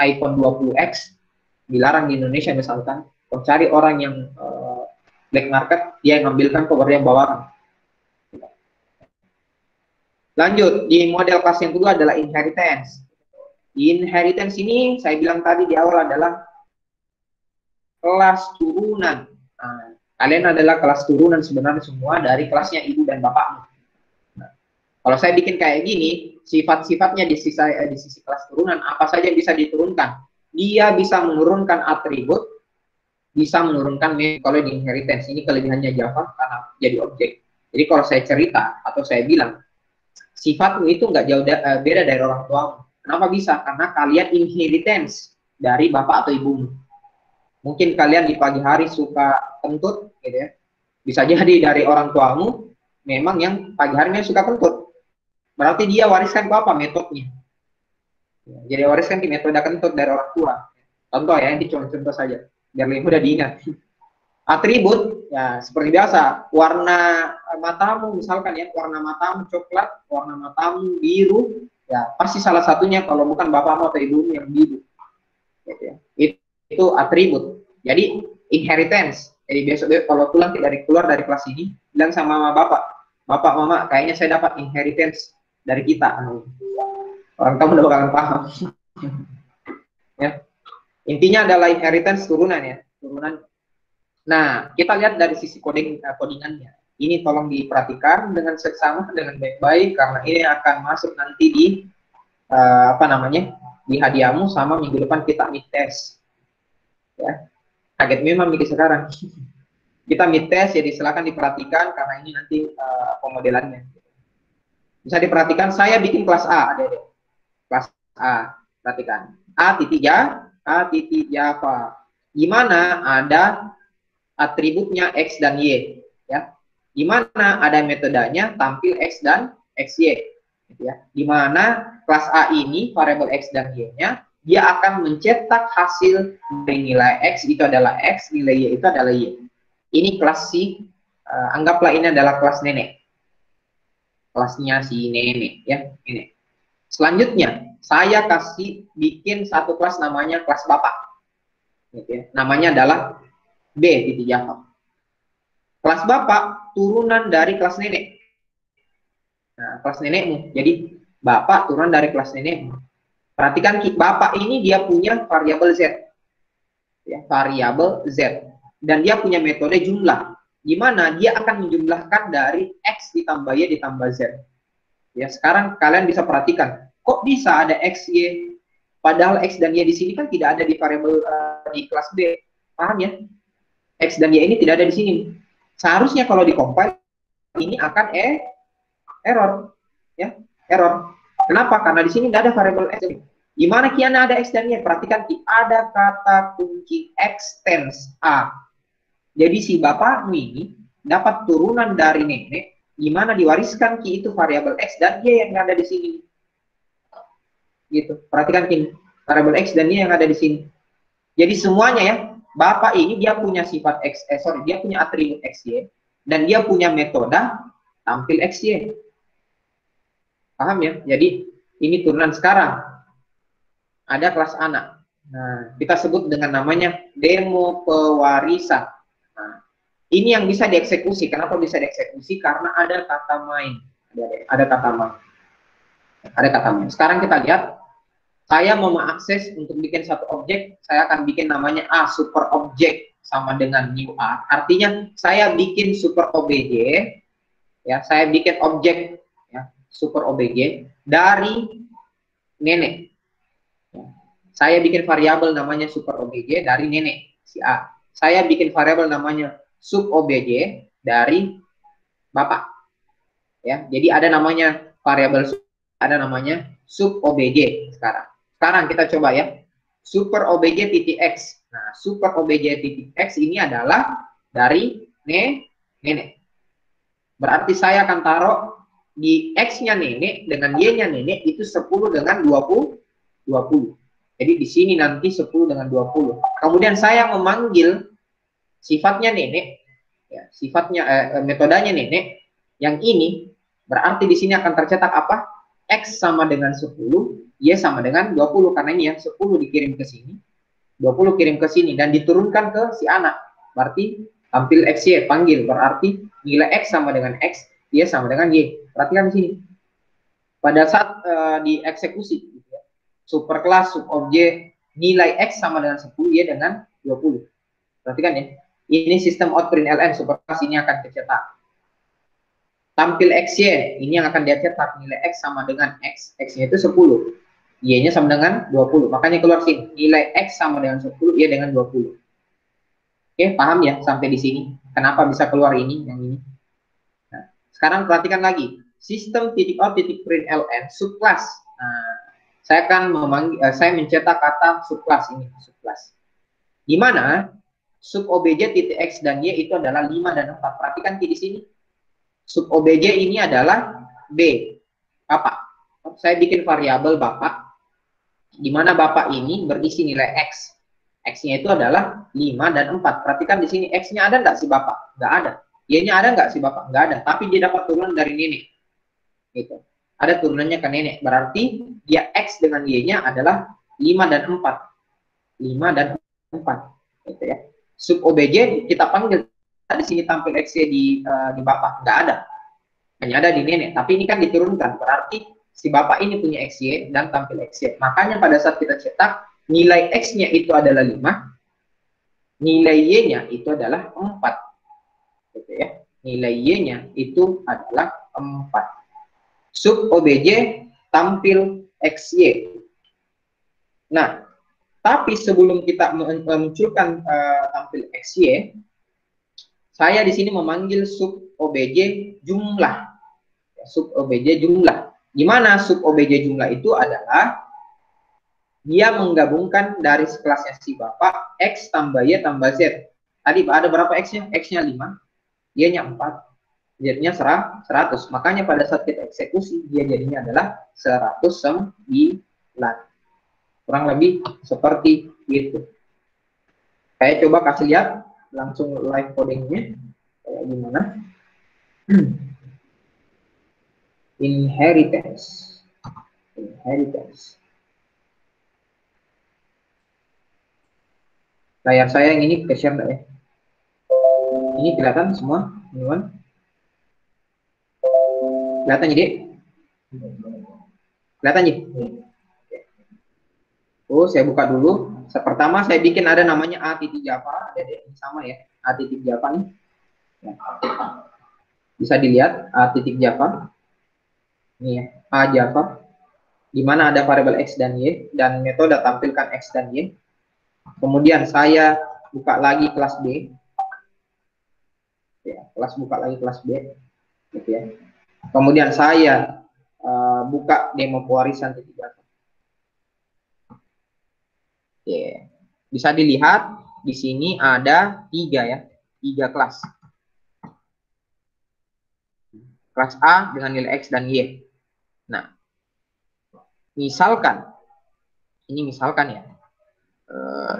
iPhone 20X dilarang di Indonesia misalkan, cari orang yang black market, dia yang ngambilkan cover yang bawakan. Lanjut, di model kelas yang kedua adalah inheritance. Di inheritance ini, saya bilang tadi di awal adalah kelas turunan. Nah, kalian adalah kelas turunan sebenarnya semua dari kelasnya ibu dan bapakmu. Kalau saya bikin kayak gini, sifat-sifatnya di sisi kelas turunan, apa saja bisa diturunkan. Dia bisa menurunkan atribut, bisa menurunkan kalau di inheritance. Ini kelebihannya Java karena jadi objek. Jadi kalau saya cerita atau saya bilang, sifatmu itu nggak jauh beda dari orang tuamu. Kenapa bisa? Karena kalian inheritance dari bapak atau ibumu. Mungkin kalian di pagi hari suka kentut, gitu ya. Bisa jadi dari orang tuamu, memang yang pagi harinya suka kentut. Berarti dia wariskan ke apa? Metodenya. Jadi wariskan ke metode kentut dari orang tua. Contoh ya, ini cuma contoh saja. Biar lebih mudah diingat. Atribut, ya seperti biasa. Warna matamu, misalkan ya, warna matamu coklat, warna matamu biru. Ya, pasti salah satunya kalau bukan bapakmu atau ibumu yang biru. Gitu ya. Itu atribut. Jadi, inheritance. Jadi besok kalau pulang keluar dari kelas ini, bilang sama mama bapak, mama, kayaknya saya dapat inheritance dari kita. Orang tamu udah bakalan paham. Ya. Intinya adalah inheritance turunan ya, turunan. Nah, kita lihat dari sisi codingannya. Ini tolong diperhatikan dengan seksama, dengan baik-baik, karena ini akan masuk nanti di di hadiahmu sama minggu depan kita mid test. Ya, kaget memang minggu sekarang. Kita mid test, jadi silakan diperhatikan karena ini nanti pemodelannya. Bisa diperhatikan, saya bikin kelas A, adik-adik. Kelas A, perhatikan. A titik Java. Gimana ada atributnya X dan Y. Ya. Gimana ada metodenya tampil X dan XY. Gitu ya. Dimana kelas A ini, variabel X dan Y-nya, dia akan mencetak hasil dari nilai X itu adalah X, nilai Y itu adalah Y. Ini kelas si, anggaplah ini adalah kelas nenek. Kelasnya si nenek ya, ini. Selanjutnya saya kasih bikin satu kelas namanya kelas bapak, gitu ya. Namanya adalah B titik Java. Kelas bapak turunan dari kelas nenek. Nah, kelas nenekmu. Jadi bapak turunan dari kelas nenekmu. Perhatikan bapak ini dia punya variabel z, ya, variabel z, dan dia punya metode jumlah, di mana dia akan menjumlahkan dari x ditambah y ditambah z. Ya, sekarang kalian bisa perhatikan, kok bisa ada x, y, padahal x dan y di sini kan tidak ada di variabel di kelas B. Paham ya? X dan y ini tidak ada di sini. Seharusnya kalau dikompil ini akan error, ya, error. Kenapa? Karena di sini tidak ada variabel x. Gimana kiana ada x dan y? Perhatikan, ada kata kunci extends a. Jadi si bapak ini dapat turunan dari nenek, gimana diwariskan ki itu variabel x dan y yang ada di sini. Gitu. Perhatikan ki, variabel x dan y yang ada di sini. Jadi semuanya ya, bapak ini dia punya sifat x, dia punya atribut xy dan dia punya metode tampil xy. Paham ya? Jadi ini turunan sekarang. Ada kelas anak. Nah, kita sebut dengan namanya demo pewarisan. Nah, ini yang bisa dieksekusi. Kenapa bisa dieksekusi? Karena ada kata main. Ada kata main. Ada kata main. Sekarang kita lihat. Saya mau mengakses untuk bikin satu objek. Saya akan bikin namanya A, super objek sama dengan new A. Artinya saya bikin super obj. Ya, saya bikin objek ya, super obj dari nenek. Saya bikin variabel namanya super obj dari nenek si A. Saya bikin variabel namanya sub obj dari bapak. Ya, jadi ada namanya variabel, ada namanya sub obj sekarang. Sekarang kita coba ya. Super obj titik x. Nah, super obj titik x ini adalah dari nenek. Berarti saya akan taruh di x-nya nenek dengan y-nya nenek itu 10 dengan 20. Jadi di sini nanti 10 dengan 20. Kemudian saya memanggil sifatnya nenek, ya, sifatnya metodenya nenek. Yang ini berarti di sini akan tercetak apa? X sama dengan 10, Y sama dengan 20 karena ini ya 10 dikirim ke sini, 20 kirim ke sini dan diturunkan ke si anak. Berarti tampil XY panggil berarti nilai X sama dengan X, Y sama dengan Y. Perhatikan di sini. Pada saat dieksekusi super kelas sub objek nilai X sama dengan 10, Y dengan 20. Perhatikan ya. Ini sistem output LN super kelas ini akan tercetak. Tampil XY, ini yang akan dia cetak nilai X sama dengan X. X-nya itu 10. Y-nya sama dengan 20. Makanya keluar sini. Nilai X sama dengan 10, Y dengan 20. Oke, paham ya sampai di sini? Kenapa bisa keluar ini, yang ini? Nah, sekarang perhatikan lagi. Sistem titik out titik print LN subclass. Nah, saya akan saya mencetak kata subclass ini, subclass. Di mana sub obj titik x dan y itu adalah 5 dan 4. Perhatikan di sini. Sub obj ini adalah b, bapak. Saya bikin variabel bapak, di mana bapak ini berisi nilai x. X-nya itu adalah 5 dan 4. Perhatikan di sini X-nya ada nggak si bapak? Nggak ada. Y-nya ada nggak si bapak? Nggak ada. Tapi dia dapat turunan dari nenek. Gitu. Ada turunannya ke nenek. Berarti dia X dengan Y-nya adalah 5 dan 4. 5 dan 4. Gitu ya. Sub OBJ kita panggil. Di sini tampil X-nya di bapak. Nggak ada. Hanya ada di nenek. Tapi ini kan diturunkan. Berarti si bapak ini punya XY dan tampil XY. Makanya pada saat kita cetak, nilai X-nya itu adalah 5, nilai Y-nya itu adalah 4. Gitu ya. Nilai Y-nya itu adalah 4. Sub OBJ tampil XY. Nah, tapi sebelum kita memunculkan tampil XY, saya di sini memanggil sub OBJ jumlah. Sub OBJ jumlah. Gimana sub OBJ jumlah itu adalah dia menggabungkan dari kelasnya si bapak X tambah Y tambah Z. Tadi ada berapa X-nya? X-nya 5, Y-nya 4, Z-nya 100. Makanya pada saat kita eksekusi, dia jadinya adalah 109. Kurang lebih seperti itu. Saya coba kasih lihat langsung live codingnya kayak gimana. Inheritance. Layar saya yang ini ke share enggak ya? Ini kelihatan semua, teman-teman? Kelihatan jadi? Kelihatan jadi? Oh, saya buka dulu. Pertama saya bikin ada namanya A titik Java, ada deh, sama ya, A titik Java nih. Ya. Bisa dilihat A titik Java. Ini ya, A Java. Di mana ada variabel X dan Y, dan metode tampilkan X dan Y. Kemudian saya buka lagi kelas B. Ya, buka lagi kelas B. Gitu ya. Kemudian saya buka demo pewarisan titik Java. Oke. Bisa dilihat di sini ada 3 ya, 3 kelas. Kelas A dengan nilai X dan Y. Nah, misalkan, ini misalkan ya,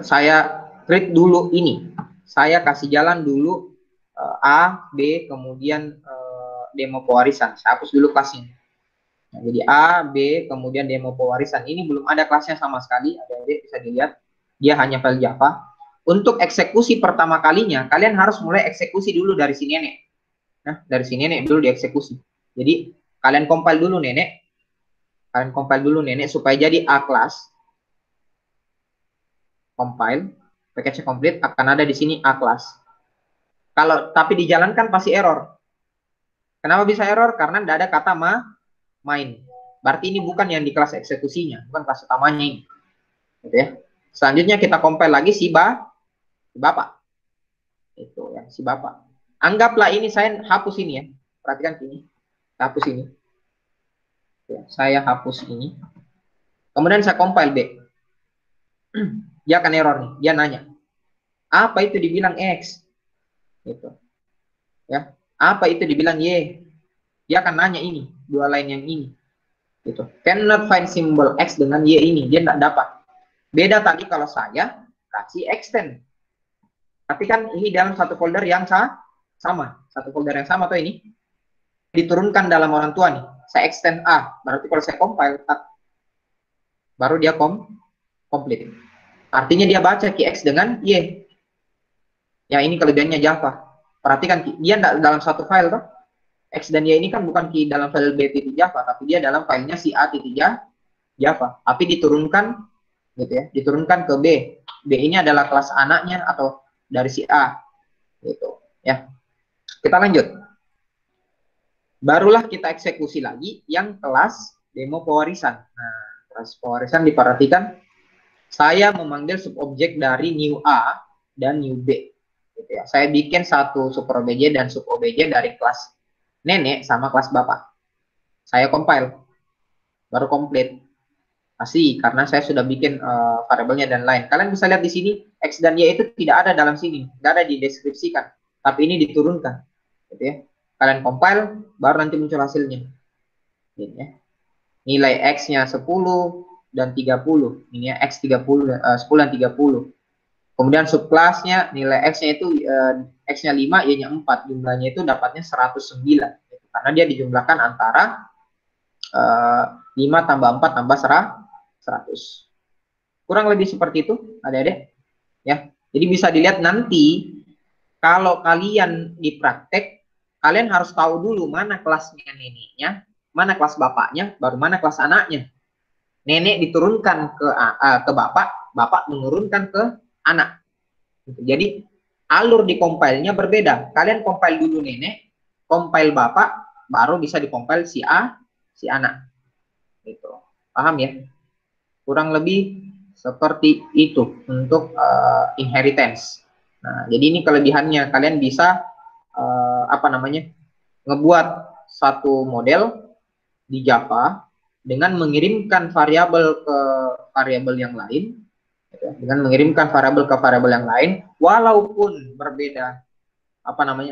saya create dulu ini. Saya kasih jalan dulu A, B, kemudian demo pewarisan. Saya hapus dulu kelasnya. Nah, jadi A, B, kemudian demo pewarisan. Ini belum ada kelasnya sama sekali. Adik-adik bisa dilihat, dia hanya file Java. Untuk eksekusi pertama kalinya, kalian harus mulai eksekusi dulu dari si nenek. Nah, dari si nenek dulu dieksekusi. Jadi, kalian compile dulu nenek. Kalian compile dulu nenek supaya jadi A class. Compile, package complete, akan ada di sini A class. Kalau tapi dijalankan pasti error. Kenapa bisa error? Karena tidak ada kata main. Berarti ini bukan yang di kelas eksekusinya, bukan kelas utamanya ini. Gitu ya. Selanjutnya kita compile lagi si bapak. Itu ya, si bapak. Anggaplah ini saya hapus ini ya. Perhatikan ini. Hapus ini. Ya, saya hapus ini. Kemudian saya compile B. Dia akan error nih. Dia nanya, apa itu dibilang X? Gitu. Ya. Apa itu dibilang Y? Dia akan nanya ini, dua line yang ini. Gitu. Cannot find symbol X dengan Y ini. Dia tidak dapat. Beda tadi kalau saya kasih extend. Tapi kan ini dalam satu folder yang sama. Satu folder yang sama tuh ini. Diturunkan dalam orang tua nih. Saya extend A. Berarti kalau saya compile, baru dia complete. Artinya dia baca key X dengan Y. Ya ini kelebihannya Java. Perhatikan, dia dalam satu file toh. X dan Y ini kan bukan key dalam file B titik Java, tapi dia dalam filenya si A titik Java. Tapi diturunkan gitu ya, diturunkan ke B. B ini adalah kelas anaknya atau dari si A. Gitu ya. Kita lanjut. Barulah kita eksekusi lagi yang kelas demo pewarisan. Nah, kelas pewarisan diperhatikan, saya memanggil subobjek dari new A dan new B. Gitu ya. Saya bikin satu super obj dan sub obj dari kelas nenek sama kelas bapak. Saya compile, baru complete. Pasti karena saya sudah bikin variabelnya dan lain. Kalian bisa lihat di sini X dan Y itu tidak ada dalam sini, tidak ada dideskripsikan, tapi ini diturunkan. Gitu ya. Kalian compile, baru nanti muncul hasilnya. Ini ya. Nilai X-nya 10 dan 30. Ini ya, X 30, 10 dan 30. Kemudian subclass-nya nilai X-nya itu X-nya 5, Y-nya 4. Jumlahnya itu dapatnya 109. Gitu. Karena dia dijumlahkan antara 5 tambah 4 tambah 100. Kurang lebih seperti itu, adik-adik. Ya. Jadi bisa dilihat nanti kalau kalian di praktek, kalian harus tahu dulu mana kelasnya neneknya, mana kelas bapaknya, baru mana kelas anaknya. Nenek diturunkan ke bapak, bapak menurunkan ke anak. Jadi alur di compile-nya berbeda. Kalian compile dulu nenek, compile bapak, baru bisa dikompil si A, si anak. Gitu. Paham ya? Kurang lebih seperti itu untuk inheritance. Nah, jadi ini kelebihannya, kalian bisa ngebuat satu model di Java dengan mengirimkan variabel ke variabel yang lain, dengan mengirimkan variabel ke variabel yang lain, walaupun berbeda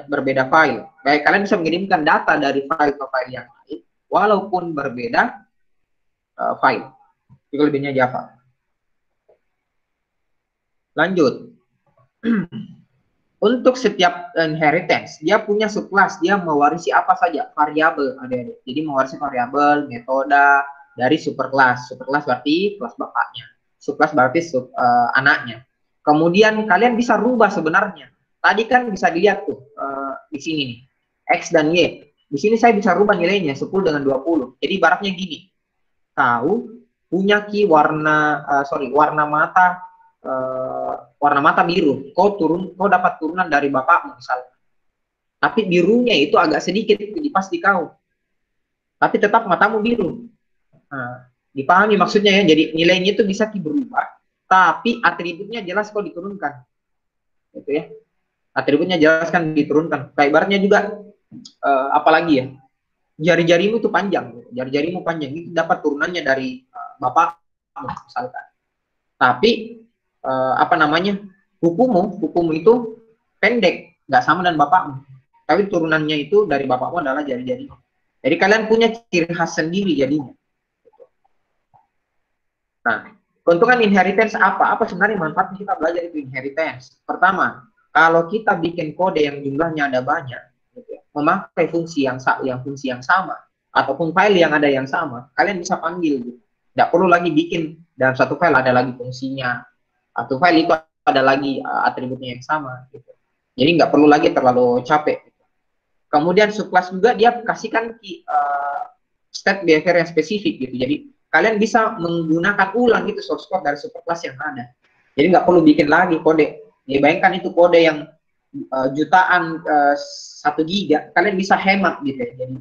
berbeda file. Baik, kalian bisa mengirimkan data dari file ke file yang lain, walaupun berbeda file. Itu lebihnya Java. Lanjut. Untuk setiap inheritance, dia punya subclass, dia mewarisi apa saja? Variabel, adik-adik. Jadi mewarisi variabel, metode dari superclass. Superclass berarti kelas bapaknya. Subclass berarti anaknya. Kemudian kalian bisa rubah sebenarnya. Tadi kan bisa dilihat tuh di sini nih, X dan Y. Di sini saya bisa rubah nilainya 10 dengan 20. Jadi ibaratnya gini, kau punya warna mata biru. Kau dapat turunan dari bapakmu misalnya. Tapi birunya itu agak sedikit pas di kau. Tapi tetap matamu biru. Nah, dipahami maksudnya ya. Jadi nilainya itu bisa berubah, tapi atributnya jelas kok diturunkan. Gitu ya. Atributnya jelas kan diturunkan. Kayak ibaratnya juga apalagi ya. Jari-jarimu itu panjang, jari-jarimu panjang itu dapat turunannya dari bapak misalkan. Tapi apa namanya? Kukumu itu pendek, nggak sama dengan bapakmu. Tapi turunannya itu dari bapakmu adalah jari-jari. Jadi kalian punya ciri khas sendiri jadinya. Nah, keuntungan inheritance apa? Apa sebenarnya manfaatnya kita belajar itu inheritance? Pertama, kalau kita bikin kode yang jumlahnya ada banyak, gitu ya, memakai fungsi yang sama, ataupun file yang ada yang sama, kalian bisa panggil. Gitu. Tidak perlu lagi bikin dalam satu file ada lagi fungsinya, atau file itu ada lagi atributnya yang sama. Gitu. Jadi nggak perlu lagi terlalu capek. Gitu. Kemudian subclass juga dia kasihkan state behavior yang spesifik gitu. Jadi kalian bisa menggunakan ulang gitu source code dari superclass yang ada. Jadi nggak perlu bikin lagi kode. Ya, bayangkan itu kode yang jutaan 1 giga, kalian bisa hemat gitu ya. Jadi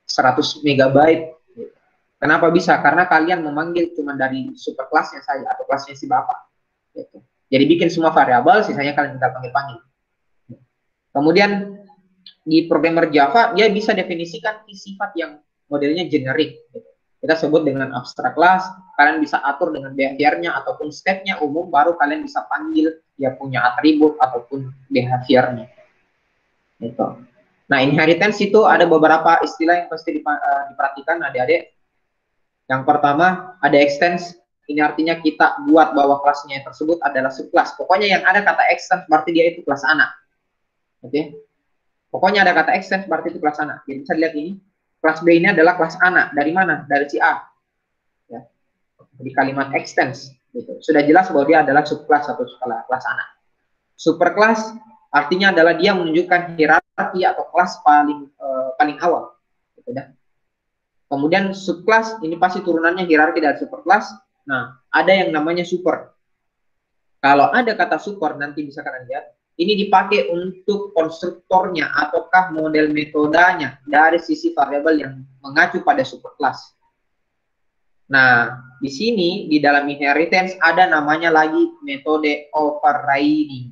100 megabyte. Gitu. Kenapa bisa? Karena kalian memanggil cuma dari superclassnya saja atau kelasnya si bapak. Gitu. Jadi bikin semua variabel, sisanya kalian tinggal panggil-panggil. Kemudian di programmer Java dia bisa definisikan sifat yang modelnya generik. Gitu. Kita sebut dengan abstract class, kalian bisa atur dengan behaviornya ataupun step-nya umum, baru kalian bisa panggil dia punya atribut ataupun behaviornya. Gitu. Nah, inheritance itu ada beberapa istilah yang pasti diperhatikan adik-adik. Yang pertama, ada extends. Ini artinya kita buat bahwa kelasnya tersebut adalah subclass. Pokoknya yang ada kata extends berarti dia itu kelas anak. Oke. Okay? Pokoknya ada kata extends berarti itu kelas anak. Jadi bisa lihat ini. Kelas B ini adalah kelas anak. Dari mana? Dari si A. Ya. Di kalimat extends. Gitu. Sudah jelas bahwa dia adalah subclass atau kelas anak. Superclass artinya adalah dia menunjukkan hierarki atau kelas paling awal. Gitu, ya. Kemudian subclass ini pasti turunannya hierarki dari superclass. Nah, ada yang namanya super. Kalau ada kata super nanti bisa kalian lihat. Ini dipakai untuk konstruktornya ataukah model metodenya dari sisi variabel yang mengacu pada superclass. Nah, di sini di dalam inheritance ada namanya lagi metode overriding.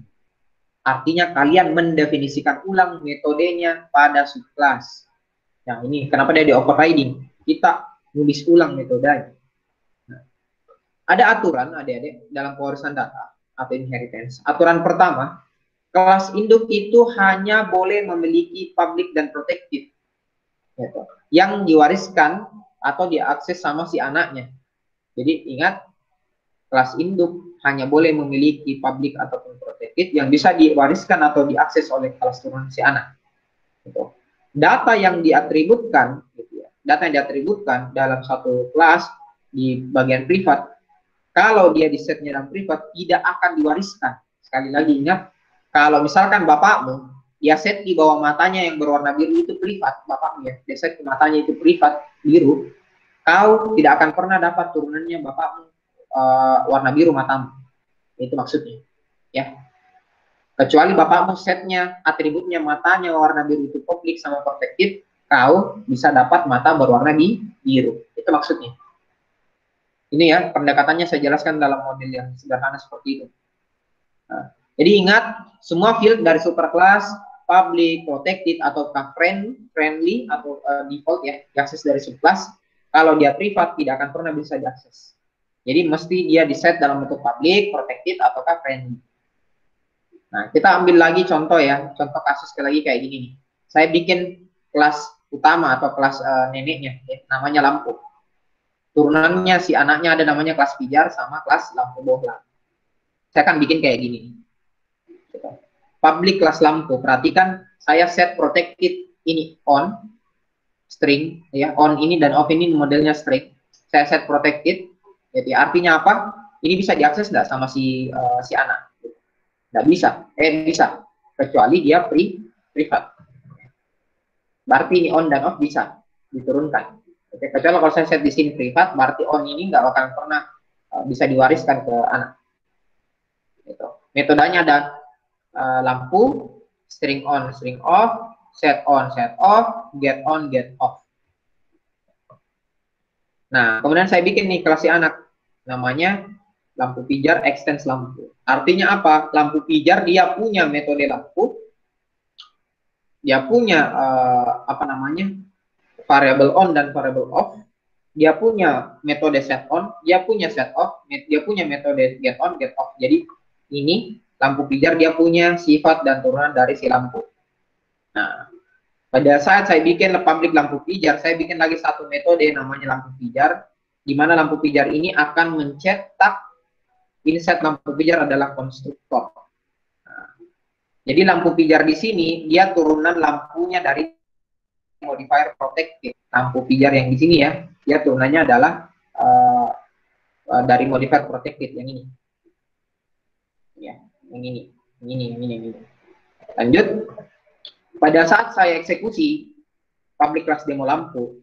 Artinya kalian mendefinisikan ulang metodenya pada subclass. Nah, ini kenapa dia di overriding? Kita nulis ulang metodenya. Nah, ada aturan adik-adik dalam pewarisan data atau inheritance. Aturan pertama, kelas induk itu hanya boleh memiliki public dan protected, gitu, yang diwariskan atau diakses sama si anaknya. Jadi ingat, kelas induk hanya boleh memiliki public ataupun protected yang bisa diwariskan atau diakses oleh kelas turunan si anak. Gitu. Data yang diatributkan, gitu ya, data yang diatributkan dalam satu kelas di bagian privat, kalau dia di setnya dalam privat tidak akan diwariskan. Sekali lagi ingat, kalau misalkan bapakmu, dia set di bawah matanya yang berwarna biru itu privat, bapakmu ya, dia set di matanya itu privat, biru, kau tidak akan pernah dapat turunannya bapakmu warna biru matamu. Itu maksudnya. Ya. Kecuali bapakmu setnya, atributnya matanya warna biru itu public sama protected, kau bisa dapat mata berwarna biru. Itu maksudnya. Ini ya, pendekatannya saya jelaskan dalam model yang sederhana seperti itu. Nah, jadi ingat, semua field dari superclass, public, protected, atau friendly, atau default ya, diakses dari subclass, kalau dia privat tidak akan pernah bisa diakses. Jadi mesti dia di-set dalam bentuk public, protected, ataukah friendly. Nah, kita ambil lagi contoh ya, contoh kasus lagi kayak gini nih. Saya bikin kelas utama atau kelas neneknya, ya, namanya lampu. Turunannya si anaknya ada namanya kelas pijar sama kelas lampu bohlam. Saya akan bikin kayak gini. Public kelas lampu, perhatikan saya set protected ini on, string, ya, on ini dan off ini modelnya string. Saya set protected, jadi artinya apa? Ini bisa diakses nggak sama si anak? Nggak bisa, bisa. kecuali dia privat. Berarti ini on dan off bisa diturunkan. Oke, kecuali kalau saya set di sini privat, berarti on ini nggak akan pernah bisa diwariskan ke anak. Gitu. Metodenya ada lampu, string on, string off, set on, set off, get on, get off. Nah, kemudian saya bikin nih kelas si anak, namanya lampu pijar extends lampu. Artinya apa? Lampu pijar dia punya metode lampu, dia punya apa namanya variable on dan variable off, dia punya metode set on, dia punya set off, dia punya metode get on, get off. Jadi ini lampu pijar dia punya sifat dan turunan dari si lampu. Nah, pada saat saya bikin public lampu pijar, saya bikin lagi satu metode namanya lampu pijar, di mana lampu pijar ini akan mencetak inset lampu pijar adalah konstruktor. Nah, jadi lampu pijar di sini dia turunan lampunya dari modifier protected. Lampu pijar yang di sini ya, dia turunannya adalah dari modifier protected yang ini. Ya, yang ini. Lanjut. Pada saat saya eksekusi public class demo lampu,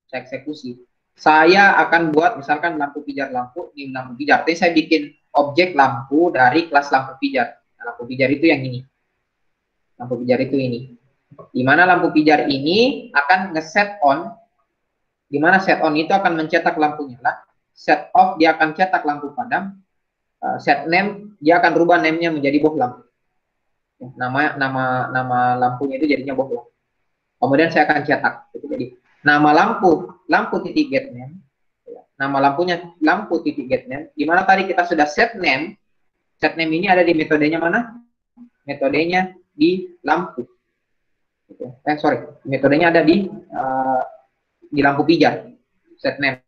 saya eksekusi, saya akan buat misalkan lampu pijar lampu, ini lampu pijar. Tapi saya bikin objek lampu dari kelas lampu pijar. Nah, lampu pijar itu yang ini. Lampu pijar itu ini. Di mana lampu pijar ini akan nge-set on, di mana set on itu akan mencetak lampu nyala, set off dia akan cetak lampu padam, set name dia akan rubah name-nya menjadi bohlam. Nama lampunya itu jadinya bohlam. Kemudian saya akan cetak. Jadi nama lampu titik get name, nama lampunya lampu titik get name. Di mana tadi kita sudah set name ini ada di metodenya mana? Metodenya di lampu. Metodenya ada di lampu pijar. Set name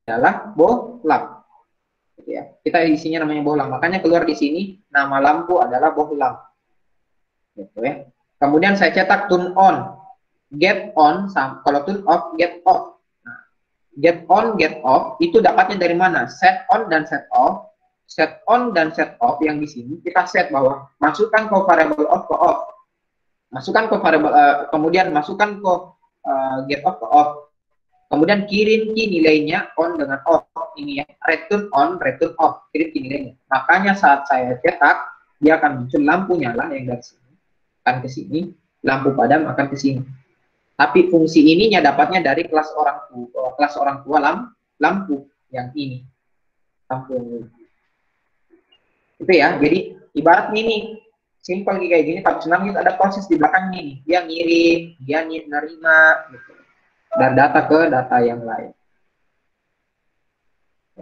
adalah bohlam. Gitu ya. Kita isinya namanya bohlam. Makanya keluar di sini nama lampu adalah bohlam. Gitu ya. Kemudian saya cetak turn on, get on, kalau turn off, get off. Nah, get on, get off itu dapatnya dari mana? Set on dan set off. Set on dan set off yang di sini kita set bahwa masukkan ke variable off ke off, masukkan ke variable kemudian masukkan ke get off ke off, kemudian kirim key nilainya on dengan off ini ya, return on, return off, kirim key nilainya. Makanya saat saya cetak dia akan muncul lampu nyala yang dari sini akan ke sini, lampu padam akan ke sini. Tapi fungsi ininya dapatnya dari kelas orang tua lampu yang ini, lampu ini. Itu ya, jadi ibarat ini simpel kayak gini, tapi sebenarnya ada proses di belakangnya ini. Dia ngirim, dia nerima, gitu. Dan data ke data yang lain.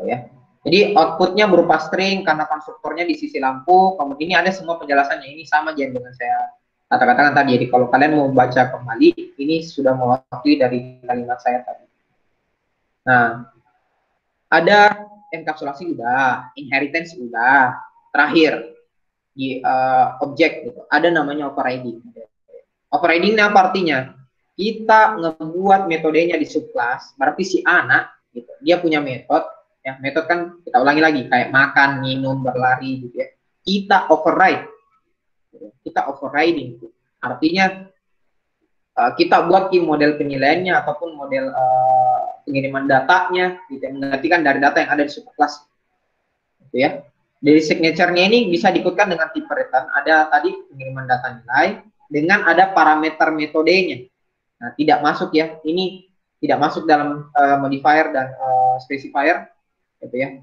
Ya. Jadi outputnya berupa string karena konstruktornya di sisi lampu. Kemudian ini ada semua penjelasannya. Ini sama aja dengan saya kata-katakan tadi. Jadi kalau kalian mau baca kembali, ini sudah mewakili dari kalimat saya tadi. Nah, ada enkapsulasi udah, inheritance udah. Terakhir di objek gitu. Ada namanya overriding. Overriding apa artinya? Kita ngebuat metodenya di subclass, berarti si anak gitu, dia punya metode, ya metode kan kita ulangi lagi kayak makan, minum, berlari gitu ya. Kita override. Kita overriding. Artinya kita buat model penilaiannya ataupun model pengiriman datanya gitu, menggantikan dari data yang ada di subclass. Gitu ya. Dari signature-nya ini bisa diikutkan dengan tipe return, ada tadi pengiriman data nilai, dengan ada parameter metodenya. Nah, tidak masuk ya, ini tidak masuk dalam modifier dan specifier, gitu ya.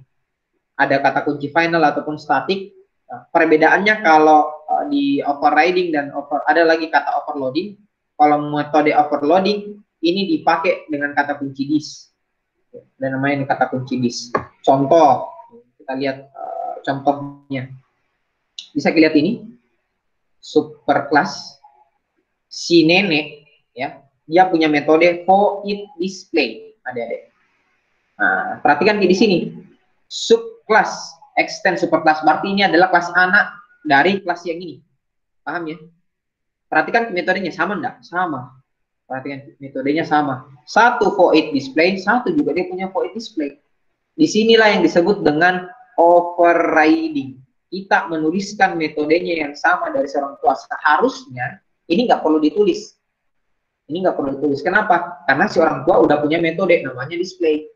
Ada kata kunci final ataupun static. Nah, perbedaannya kalau di overriding dan ada lagi kata overloading. Kalau metode overloading ini dipakai dengan kata kunci this, dan namanya kata kunci this. Contoh, kita lihat contohnya. Bisa dilihat ini superclass si nenek ya, dia punya metode void display, adik-adik. Nah, perhatikan di sini subclass extend superclass, berarti ini adalah kelas anak dari kelas yang ini, paham ya? Perhatikan metodenya sama enggak? Sama. Perhatikan metodenya sama. Satu void display, satu juga dia punya void display. Disinilah yang disebut dengan overriding. Kita menuliskan metodenya yang sama dari seorang tua, seharusnya ini nggak perlu ditulis. Ini nggak perlu ditulis. Kenapa? Karena si orang tua udah punya metode namanya display.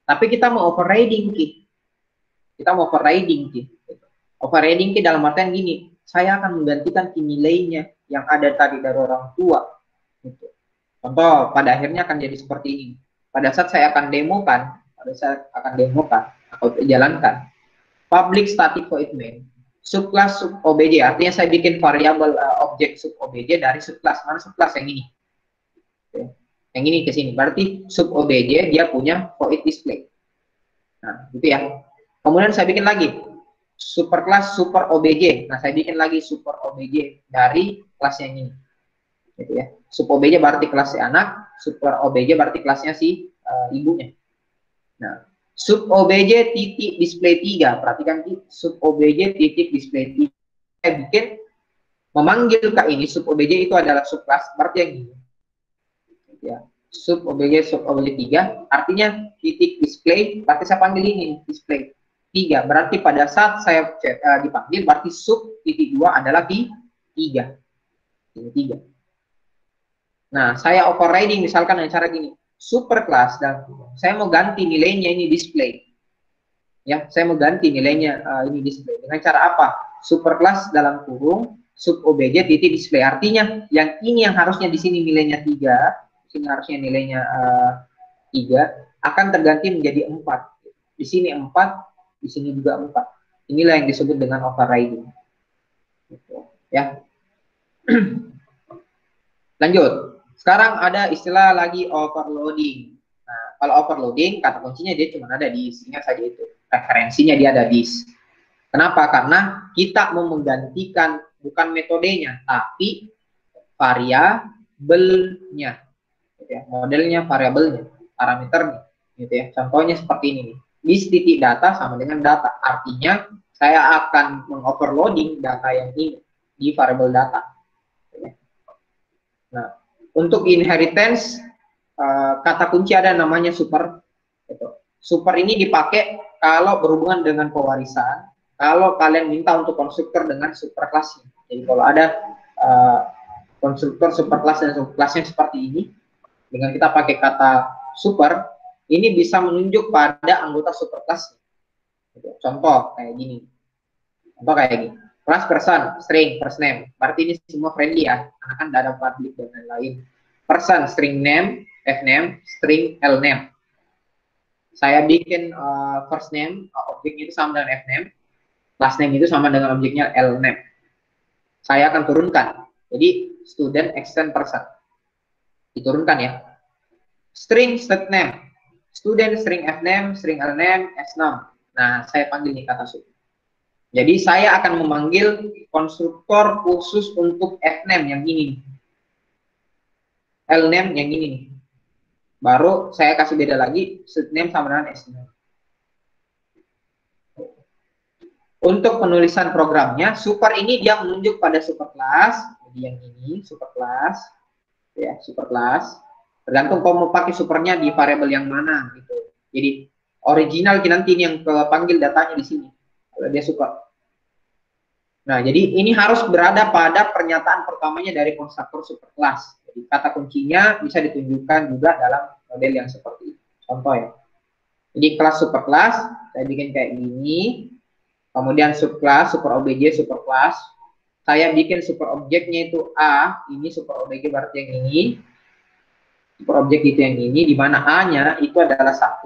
Tapi kita mau overriding, Ki. Kita mau overriding, Ki. Overriding, Ki, dalam artian gini, saya akan menggantikan nilainya yang ada tadi dari orang tua. Gitu. Contoh, pada akhirnya akan jadi seperti ini. Pada saat saya akan demokan, atau jalankan public static void main subclass sub obj, artinya saya bikin variabel objek sub obj dari subclass. Mana subclass? Yang ini. Oke. Yang ini ke sini. Berarti sub obj dia punya void display. Nah, gitu ya. Kemudian saya bikin lagi superclass super obj. Nah, saya bikin lagi super obj dari kelas yang ini. Gitu ya. Sub obj berarti kelasnya anak, super obj berarti kelasnya si ibunya. Nah, sub obj titik display 3. Perhatikan, sub obj titik display 3. Saya bikin memanggil ke ini sub obj itu adalah subclass, berarti yang ini. Ya, sub obj 3 artinya titik display, berarti saya panggil ini display 3. Berarti pada saat saya dipanggil berarti sub titik 2 adalah di 3. Ini 3. Nah, saya overriding misalkan dengan cara gini. Superclass, dan saya mau ganti nilainya ini display. Ya, saya mau ganti nilainya ini display. Dengan cara apa? Superclass dalam kurung sub obj titik display. Artinya yang ini yang harusnya di sini nilainya 3, sini harusnya nilainya 3 akan terganti menjadi 4. Di sini 4, di sini juga 4. Inilah yang disebut dengan overriding. Gitu, ya. Lanjut. Sekarang ada istilah lagi overloading. Nah, kalau overloading, kata kuncinya dia cuma ada di sini saja itu. Referensinya dia ada di. Kenapa? Karena kita mau menggantikan bukan metodenya, tapi variabelnya. Gitu ya. Modelnya, variabelnya, parameternya. Gitu ya. Contohnya seperti ini nih. This titik data sama dengan data. Artinya saya akan mengoverloading data yang ini di variabel data. Nah, untuk inheritance kata kunci ada namanya super. Gitu. Super ini dipakai kalau berhubungan dengan pewarisan. Kalau kalian minta untuk konstruktor dengan superclassnya. Jadi kalau ada konstruktor superclass dan subclassnya seperti ini, dengan kita pakai kata super, ini bisa menunjuk pada anggota superclass. Gitu. Contoh kayak gini. Class person, string, first name. Berarti ini semua friendly ya, karena kan tidak ada public dan lain-lain. Person, string name, f name, string l name. Saya bikin first name, objeknya itu sama dengan f name, last name itu sama dengan objeknya l name. Saya akan turunkan. Jadi student extend person. Diturunkan ya. String state name, student string f name, string l name, s name. Nah, saya panggil nih kata sub. Jadi saya akan memanggil konstruktor khusus untuk f-name yang ini. L-name yang ini. Baru saya kasih beda lagi, set-name sama dengan s-name. Untuk penulisan programnya, super ini dia menunjuk pada superclass. Jadi yang ini, superclass. Ya, superclass. Tergantung kamu mau pakai supernya di variabel yang mana. Gitu. Jadi original nanti ini yang panggil datanya di sini. Kalau dia super. Nah, jadi ini harus berada pada pernyataan pertamanya dari konstruktor superclass. Jadi kata kuncinya bisa ditunjukkan juga dalam model yang seperti ini. Contoh ya. Jadi kelas superclass, saya bikin kayak gini. Kemudian subclass, super obj, superclass. Saya bikin super objeknya itu A, ini super obj berarti yang ini. Super objek itu yang ini, di mana A-nya itu adalah 1.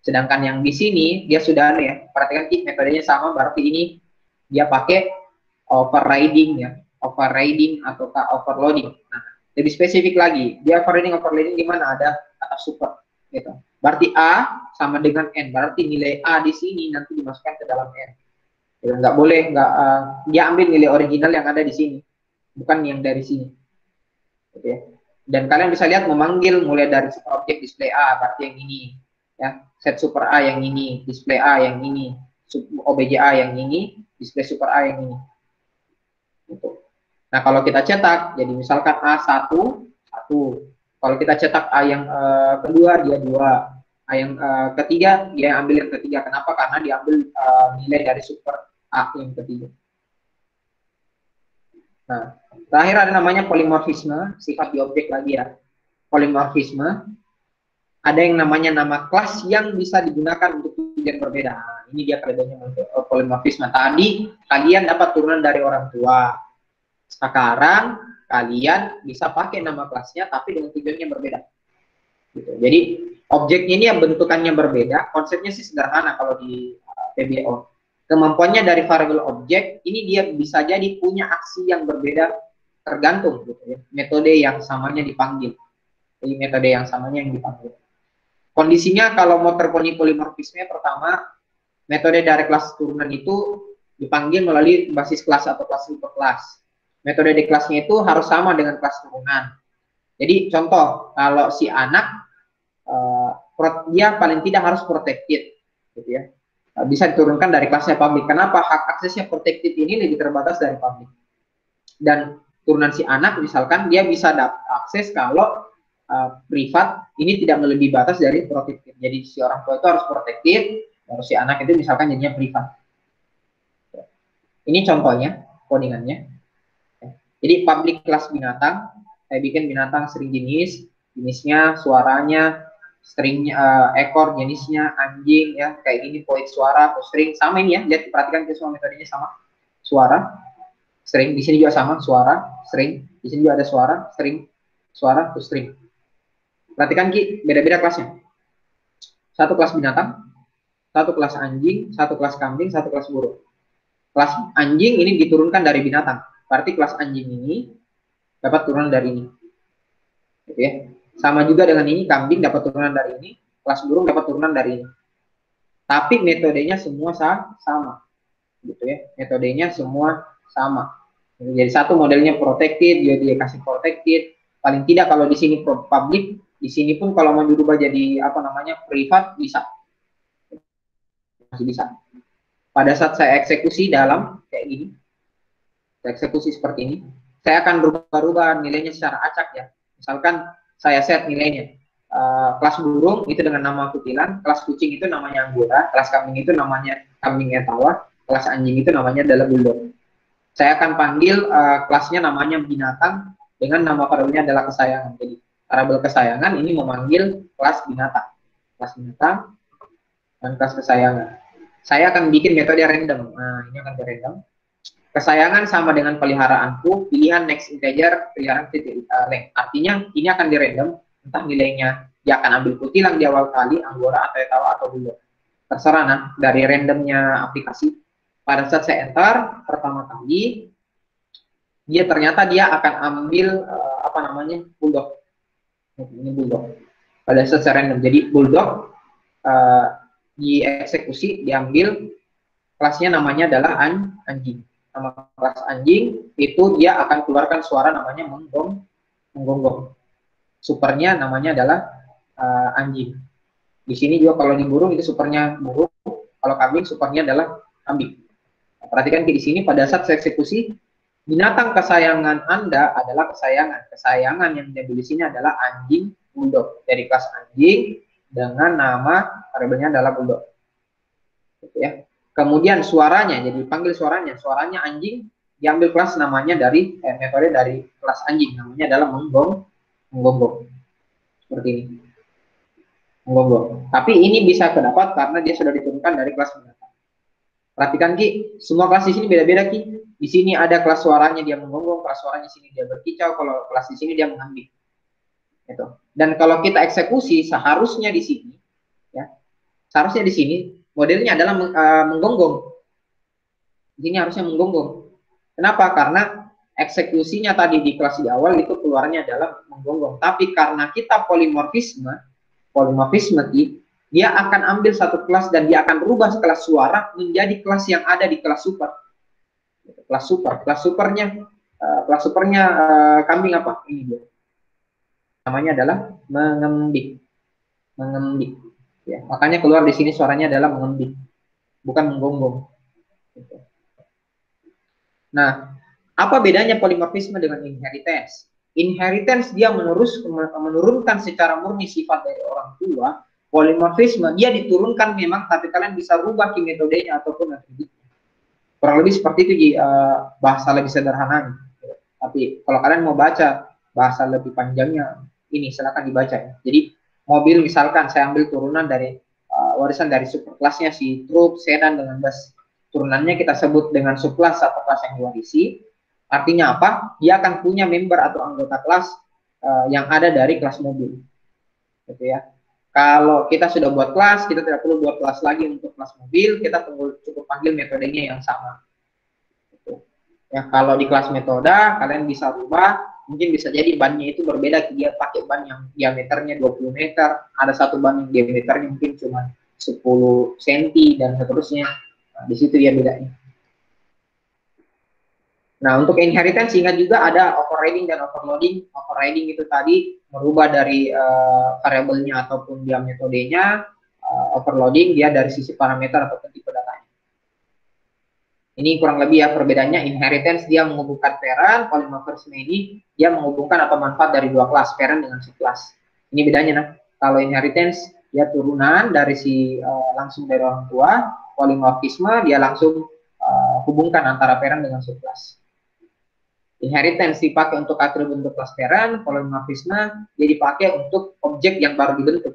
Sedangkan yang di sini, dia sudah ada ya. Perhatikan metodenya sama, berarti ini dia pakai overriding ya, overriding ataukah overloading. Nah, lebih spesifik lagi, dia overloading di mana ada kata super gitu. Berarti A sama dengan N, berarti nilai A di sini nanti dimasukkan ke dalam N. Gitu, nggak boleh dia ambil nilai original yang ada di sini, bukan yang dari sini. Gitu ya. Dan kalian bisa lihat memanggil mulai dari super objek display A, berarti yang ini ya, set super A yang ini, display A yang ini, sub obj A yang ini, display super A yang ini. Gitu. Nah, kalau kita cetak, jadi misalkan A1, 1. Kalau kita cetak A yang kedua, dia 2. Yang ketiga, dia ambil yang ketiga. Kenapa? Karena diambil nilai dari super A yang ketiga. Nah, terakhir ada namanya polimorfisme, sifat di objek lagi ya. Polimorfisme, ada yang namanya nama kelas yang bisa digunakan untuk tujuan berbeda. Nah, ini dia kelebihannya polimorfisme. Tadi kalian dapat turunan dari orang tua. Sekarang kalian bisa pakai nama kelasnya tapi dengan tujuannya berbeda. Gitu. Jadi objeknya ini yang bentukannya berbeda, konsepnya sih sederhana kalau di PBO. Kemampuannya dari variabel objek ini dia bisa jadi punya aksi yang berbeda tergantung gitu ya. Metode yang samanya dipanggil. Jadi metode yang samanya yang dipanggil. Kondisinya kalau mau terpenuhi polimorfisme, pertama metode dari kelas turunan itu dipanggil melalui basis kelas atau kelas superkelas. Metode di kelasnya itu harus sama dengan kelas turunan. Jadi contoh, kalau si anak dia paling tidak harus protected, gitu ya. Bisa diturunkan dari kelasnya public. Kenapa? Hak aksesnya protected ini lebih terbatas dari public. Dan turunan si anak, misalkan dia bisa dapat akses kalau privat ini tidak melebihi batas dari protected. Jadi si orang tua itu harus protected, baru si anak itu misalkan jadinya privat. Ini contohnya, codingannya. Jadi public kelas binatang, saya bikin binatang string jenis, jenisnya, suaranya, stringnya, ekor, jenisnya, anjing, ya kayak gini, void suara atau string, sama ini ya, lihat perhatikan ke semua metodenya sama, suara, string, di sini juga sama, suara, string, di sini juga ada suara, string, suara, to string. Perhatikan Ki, beda-beda kelasnya. Satu kelas binatang, satu kelas anjing, satu kelas kambing, satu kelas burung. Kelas anjing ini diturunkan dari binatang, berarti kelas anjing ini dapat turunan dari ini. Gitu ya. Sama juga dengan ini, kambing dapat turunan dari ini, kelas burung dapat turunan dari ini. Tapi metodenya semua sama. Gitu ya. Metodenya semua sama. Jadi satu modelnya protected, dia kasih protected. Paling tidak kalau di sini public, di sini pun kalau mau dirubah jadi apa namanya privat bisa. Masih bisa. Pada saat saya eksekusi dalam kayak gini, saya eksekusi seperti ini, saya akan berubah-ubah nilainya secara acak ya. Misalkan saya set nilainya kelas burung itu dengan nama kutilan, kelas kucing itu namanya anggora, kelas kambing itu namanya kambing etawa, kelas anjing itu namanya adalah bulldog. Saya akan panggil kelasnya namanya binatang dengan nama variabelnya adalah kesayangan. Jadi variabel kesayangan ini memanggil kelas binatang dan kelas kesayangan. Saya akan bikin metode random. Nah, ini akan random. Kesayangan sama dengan peliharaanku, pilihan next integer, pilihan length. Artinya ini akan di random, entah nilainya dia akan ambil kutilang di awal kali, anggora atau etawa atau bulldog. Terserah nah, dari randomnya aplikasi. Pada saat saya enter pertama kali, dia ternyata dia akan ambil apa namanya bulldog. Ini bulldog. Pada saat saya random, jadi bulldog dieksekusi, diambil kelasnya namanya adalah anjing. Nama kelas anjing itu dia akan keluarkan suara namanya menggonggong. Supernya namanya adalah anjing. Di sini juga kalau di burung itu supernya burung, kalau kambing supernya adalah kambing. Nah, perhatikan di sini pada saat saya eksekusi, binatang kesayangan Anda adalah kesayangan. Kesayangan yang diambil di sini adalah anjing bulldog dari kelas anjing dengan nama variabelnya adalah bulldog. Gitu ya. Kemudian suaranya, jadi panggil suaranya anjing, diambil kelas namanya dari metode dari kelas anjing, namanya adalah menggonggong. Seperti ini. Menggonggong. Tapi ini bisa terdapat karena dia sudah diturunkan dari kelas binatang. Perhatikan Ki, semua kelas di sini beda-beda Ki. Di sini ada kelas suaranya dia menggonggong, kelas suaranya di sini dia berkicau, kalau kelas di sini dia mengambing. Gitu. Dan kalau kita eksekusi seharusnya di sini, ya, seharusnya di sini modelnya adalah menggonggong. Di sini harusnya menggonggong. Kenapa? Karena eksekusinya tadi di kelas di awal itu keluarnya adalah menggonggong. Tapi karena kita polimorfisme dia akan ambil satu kelas dan dia akan rubah kelas suara menjadi kelas yang ada di kelas super. Kelas supernya kambing apa? Ini dia. Namanya adalah mengembik. Ya, makanya keluar di sini suaranya adalah mengembik, bukan menggonggong. Nah, apa bedanya polimorfisme dengan inheritance? Inheritance dia menurunkan secara murni sifat dari orang tua, Polimorfisme dia diturunkan memang, tapi kalian bisa rubah metodenya ataupun atributnya. Kurang lebih seperti itu Ji, bahasa lebih sederhana. Tapi kalau kalian mau baca bahasa lebih panjangnya, ini silakan dibaca ya. Jadi mobil misalkan saya ambil turunan dari warisan dari superkelasnya si truk, sedan dengan bus. Turunannya kita sebut dengan subkelas atau kelas yang diwarisi. Artinya apa? Dia akan punya member atau anggota kelas yang ada dari kelas mobil. Gitu ya. Kalau kita sudah buat kelas, kita tidak perlu buat kelas lagi untuk kelas mobil, kita cukup panggil metodenya yang sama. Gitu. Ya, kalau di kelas metode, kalian bisa rubah, mungkin bisa jadi bannya itu berbeda, dia pakai ban yang diameternya 20 meter, ada satu ban yang diameternya mungkin cuma 10 cm, dan seterusnya. Nah, di situ ya bedanya. Nah, untuk inheritance ingat juga ada overriding dan overloading. Overriding itu tadi merubah dari variabelnya ataupun dia metodenya. Overloading dia dari sisi parameter ataupun tipe datanya. Ini kurang lebih ya perbedaannya. Inheritance dia menghubungkan parent, polymorphism ini dia menghubungkan atau manfaat dari dua kelas, parent dengan subkelas. Ini bedanya nah. Kalau inheritance dia turunan dari si langsung dari orang tua, polymorphisme dia langsung hubungkan antara parent dengan subkelas. Inheritance dipakai untuk atribut untuk kelas parent, polymorphisme dia dipakai untuk objek yang baru dibentuk.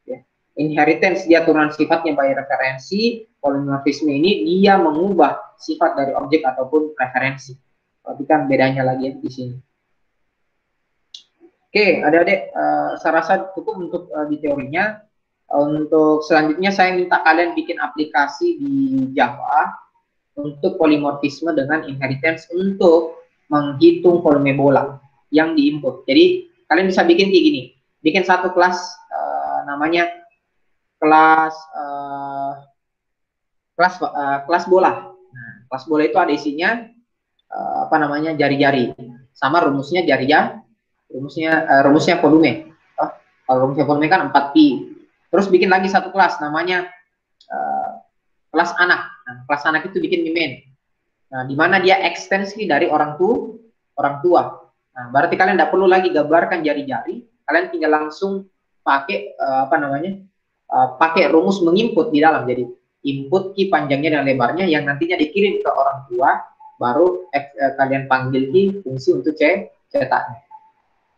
Ya. Inheritance dia turunan sifatnya by referensi, polymorphisme ini dia mengubah sifat dari objek ataupun referensi. Perhatikan bedanya lagi ya di sini. Oke, adik-adik, saya rasa cukup untuk di teorinya. Untuk selanjutnya saya minta kalian bikin aplikasi di Java untuk polymorphisme dengan inheritance untuk menghitung volume bola yang diinput. Jadi kalian bisa bikin kayak gini, bikin satu kelas namanya kelas kelas bola. Nah, kelas bola itu ada isinya apa namanya jari-jari, sama rumusnya jari-jari, rumusnya volume. Kalau rumusnya volume kan 4pi. Terus bikin lagi satu kelas namanya kelas anak. Nah, kelas anak itu bikin main. Nah, di mana dia ekstensi dari orang tua. Nah, berarti kalian tidak perlu lagi gambarkan jari-jari, kalian tinggal langsung pakai apa namanya? Pakai rumus menginput di dalam. Jadi input key panjangnya dan lebarnya yang nantinya dikirim ke orang tua, baru kalian panggil key fungsi untuk cetaknya.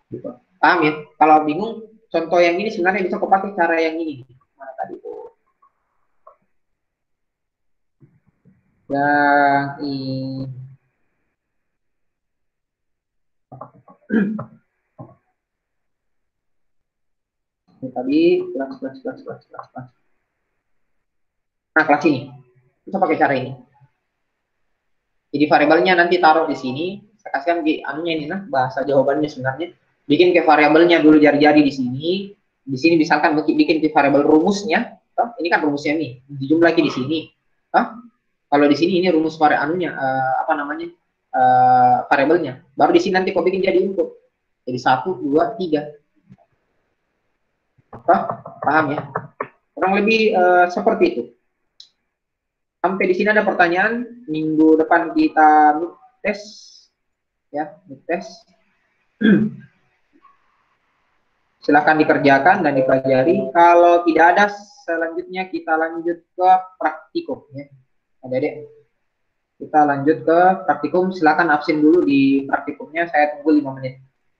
Gitu. Paham ya? Kalau bingung, contoh yang ini sebenarnya bisa kau pakai cara yang ini. Mana tadi tuh? Yang ini. Ini tadi kelas. Nah, kelas ini. Bisa pakai cara ini. Jadi variabelnya nanti taruh di sini. Saya kasihkan di anunya ini nah, bahasa jawabannya sebenarnya. Bikin ke variabelnya dulu jari-jari di sini. Di sini misalkan bikin ke variabel rumusnya. Ini kan rumusnya nih. Dijumlah lagi di sini. Kalau di sini ini rumus anunya apa namanya? Variabelnya. Baru di sini nanti kau bikin jadi input. Jadi 1, 2, 3. Paham ya? Kurang lebih seperti itu. Sampai di sini ada pertanyaan. Minggu depan kita tes ya, tes. Silakan dikerjakan dan dipelajari. Kalau tidak ada, selanjutnya kita lanjut ke praktikum ya. Adik-adik, kita lanjut ke praktikum. Silakan absen dulu di praktikumnya. Saya tunggu 5 menit.